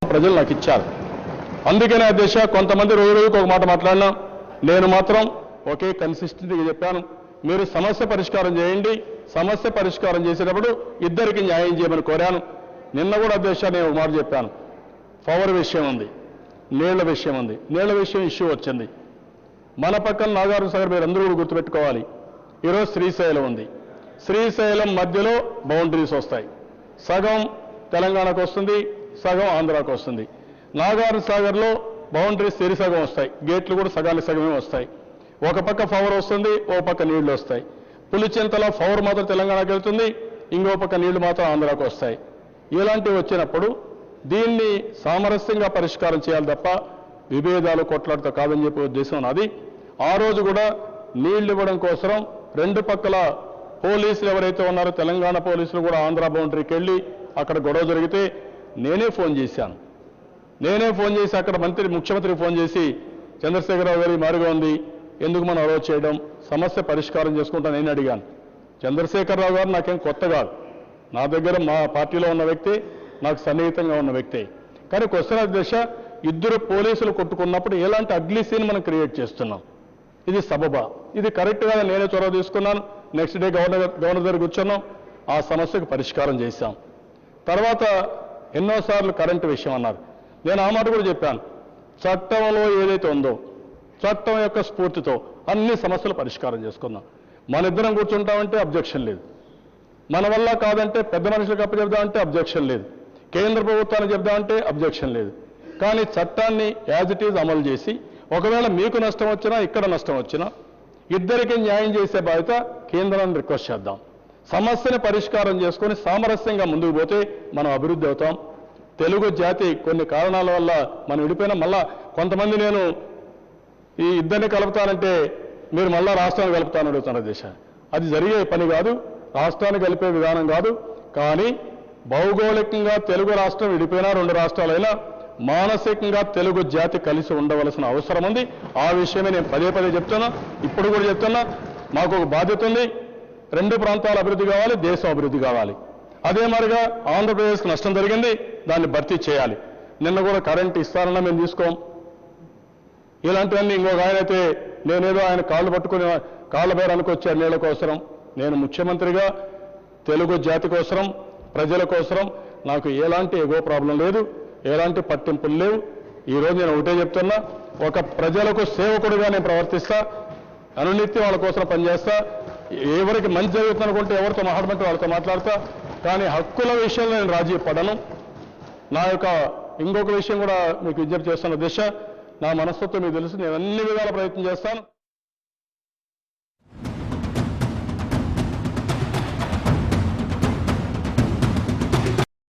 ప్రజలు నాకు ఇచ్చారు. అందుకనే అధ్యక్ష, కొంతమంది రోజుకు ఒక మాట మాట్లాడినా నేను మాత్రం ఒకే కన్సిస్టెంట్గా చెప్పాను, మీరు సమస్య పరిష్కారం చేయండి. సమస్య పరిష్కారం చేసేటప్పుడు ఇద్దరికి న్యాయం చేయమని కోరాను. నిన్న కూడా అధ్యక్ష నేను ఒక మాట చెప్పాను. పవర్ విషయం ఉంది, నీళ్ల విషయం ఉంది. నీళ్ల విషయం ఇష్యూ వచ్చింది. మన పక్కన నాగార్జున సాగర్ మీరు అందరూ కూడా గుర్తుపెట్టుకోవాలి. ఈరోజు శ్రీశైలం ఉంది. శ్రీశైలం మధ్యలో బౌండరీస్ వస్తాయి. సగం తెలంగాణకు వస్తుంది, సగం ఆంధ్రాకు వస్తుంది. నాగార్జున సాగర్లో బౌండరీస్ సగం వస్తాయి. గేట్లు కూడా సగానికి సగమే వస్తాయి. ఒక పక్క పవర్ వస్తుంది, ఓ పక్క నీళ్లు వస్తాయి. పులిచెంతలో పవర్ మాత్రం తెలంగాణకు వెళ్తుంది, ఇంకో పక్క నీళ్లు మాత్రం ఆంధ్రాకు వస్తాయి. ఇలాంటివి వచ్చినప్పుడు దీన్ని సామరస్యంగా పరిష్కారం చేయాలి తప్ప విభేదాలు కొట్లాడుతూ కాదని చెప్పే ఉద్దేశం నాది. ఆ రోజు కూడా నీళ్లు ఇవ్వడం కోసం 2 పక్కల పోలీసులు ఎవరైతే ఉన్నారో తెలంగాణ పోలీసులు కూడా ఆంధ్ర బౌండరీకి వెళ్ళి అక్కడ గొడవ జరిగితే నేనే ఫోన్ చేశాను. అక్కడ ముఖ్యమంత్రికి ఫోన్ చేసి, చంద్రశేఖరరావు గారి మారుగా ఉంది, ఎందుకు మనం అలవాటు చేయడం, సమస్య పరిష్కారం చేసుకుంటా నేను అడిగాను. చంద్రశేఖరరావు గారు నాకేం కొత్త కాదు. నా దగ్గర మా పార్టీలో ఉన్న వ్యక్తి, నాకు సన్నిహితంగా ఉన్న వ్యక్తి. కానీ క్వశ్చన్ అధ్యక్ష, ఇద్దరు పోలీసులు కొట్టుకున్నప్పుడు ఎలాంటి అగ్లీ సీన్ మనం క్రియేట్ చేస్తున్నాం? ఇది సబబా? ఇది కరెక్ట్గా నేనే చొరవ తీసుకున్నాను. నెక్స్ట్ డే గవర్నర్ దగ్గర కూర్చున్నాం. ఆ సమస్యకు పరిష్కారం చేశాం. తర్వాత ఎన్నోసార్లు కరెంటు విషయం అన్నారు. నేను ఆ మాట కూడా చెప్పాను. చట్టంలో ఏదైతే ఉందో చట్టం యొక్క స్ఫూర్తితో అన్ని సమస్యలు పరిష్కారం చేసుకుందాం. మన ఇద్దరం కూర్చుంటామంటే అబ్జెక్షన్ లేదు. మన వల్ల కాదంటే పెద్ద మనుషులకు అప్పచెప్దామంటే అబ్జెక్షన్ లేదు. కేంద్ర ప్రభుత్వానికి చెప్దామంటే అబ్జెక్షన్ లేదు. కానీ చట్టాన్ని యాజ్ ఇట్ ఈజ్ అమలు చేసి, ఒకవేళ మీకు నష్టం వచ్చినా ఇక్కడ నష్టం వచ్చినా ఇద్దరికి న్యాయం చేసే బాధ్యత కేంద్రాన్ని రిక్వెస్ట్ చేద్దాం. సమస్యని పరిష్కారం చేసుకొని సామరస్యంగా ముందుకు పోతే మనం అభివృద్ధి అవుతాం. తెలుగు జాతి కొన్ని కారణాల వల్ల మనం విడిపోయినా మళ్ళా కొంతమంది నేను ఈ ఇద్దరిని కలుపుతానంటే మీరు మళ్ళా రాష్ట్రాన్ని కలుపుతాను అడుగుతున్నారు దేశ. అది జరిగే పని కాదు, రాష్ట్రాన్ని కలిపే విధానం కాదు. కానీ భౌగోళికంగా తెలుగు రాష్ట్రం విడిపోయినా 2 రాష్ట్రాలైనా మానసికంగా తెలుగు జాతి కలిసి ఉండవలసిన అవసరం ఉంది. ఆ విషయమే నేను పదే పదే చెప్తున్నా, ఇప్పుడు కూడా చెప్తున్నా. మాకు ఒక బాధ్యత ఉంది. రెండు ప్రాంతాల అభివృద్ధి కావాలి, దేశం అభివృద్ధి కావాలి. అదే మరిగా ఆంధ్రప్రదేశ్కి నష్టం జరిగింది, దాన్ని భర్తీ చేయాలి. నిన్న కూడా కరెంట్ ఇస్తారన్నా మేము తీసుకోం. ఇలాంటివన్నీ ఇంకొక ఆయన అయితే నేనేదో ఆయన కాళ్ళు పట్టుకుని కాళ్ళ బేరానికి వచ్చారు నీళ్ళ కోసరం. నేను ముఖ్యమంత్రిగా తెలుగు జాతి కోసరం, ప్రజల కోసరం నాకు ఎలాంటి ఎగో ప్రాబ్లం లేదు, ఎలాంటి పట్టింపులు లేవు. ఈరోజు నేను ఒకటే చెప్తున్నా, ఒక ప్రజలకు సేవకుడిగా నేను ప్రవర్తిస్తా, అనునిత్యం వాళ్ళ కోసం పనిచేస్తా. ఎవరికి మంచి జరుగుతుందనుకుంటే ఎవరితో మాట్లాడమంటే వాళ్ళతో మాట్లాడతా. కానీ హక్కుల విషయంలో నేను రాజీ పడను. నా యొక్క ఇంకొక విషయం కూడా మీకు విజ్ఞప్తి చేస్తున్న దిశ, నా మనస్తత్వం మీకు తెలుసు, నేను అన్ని విధాల ప్రయత్నం చేస్తాను.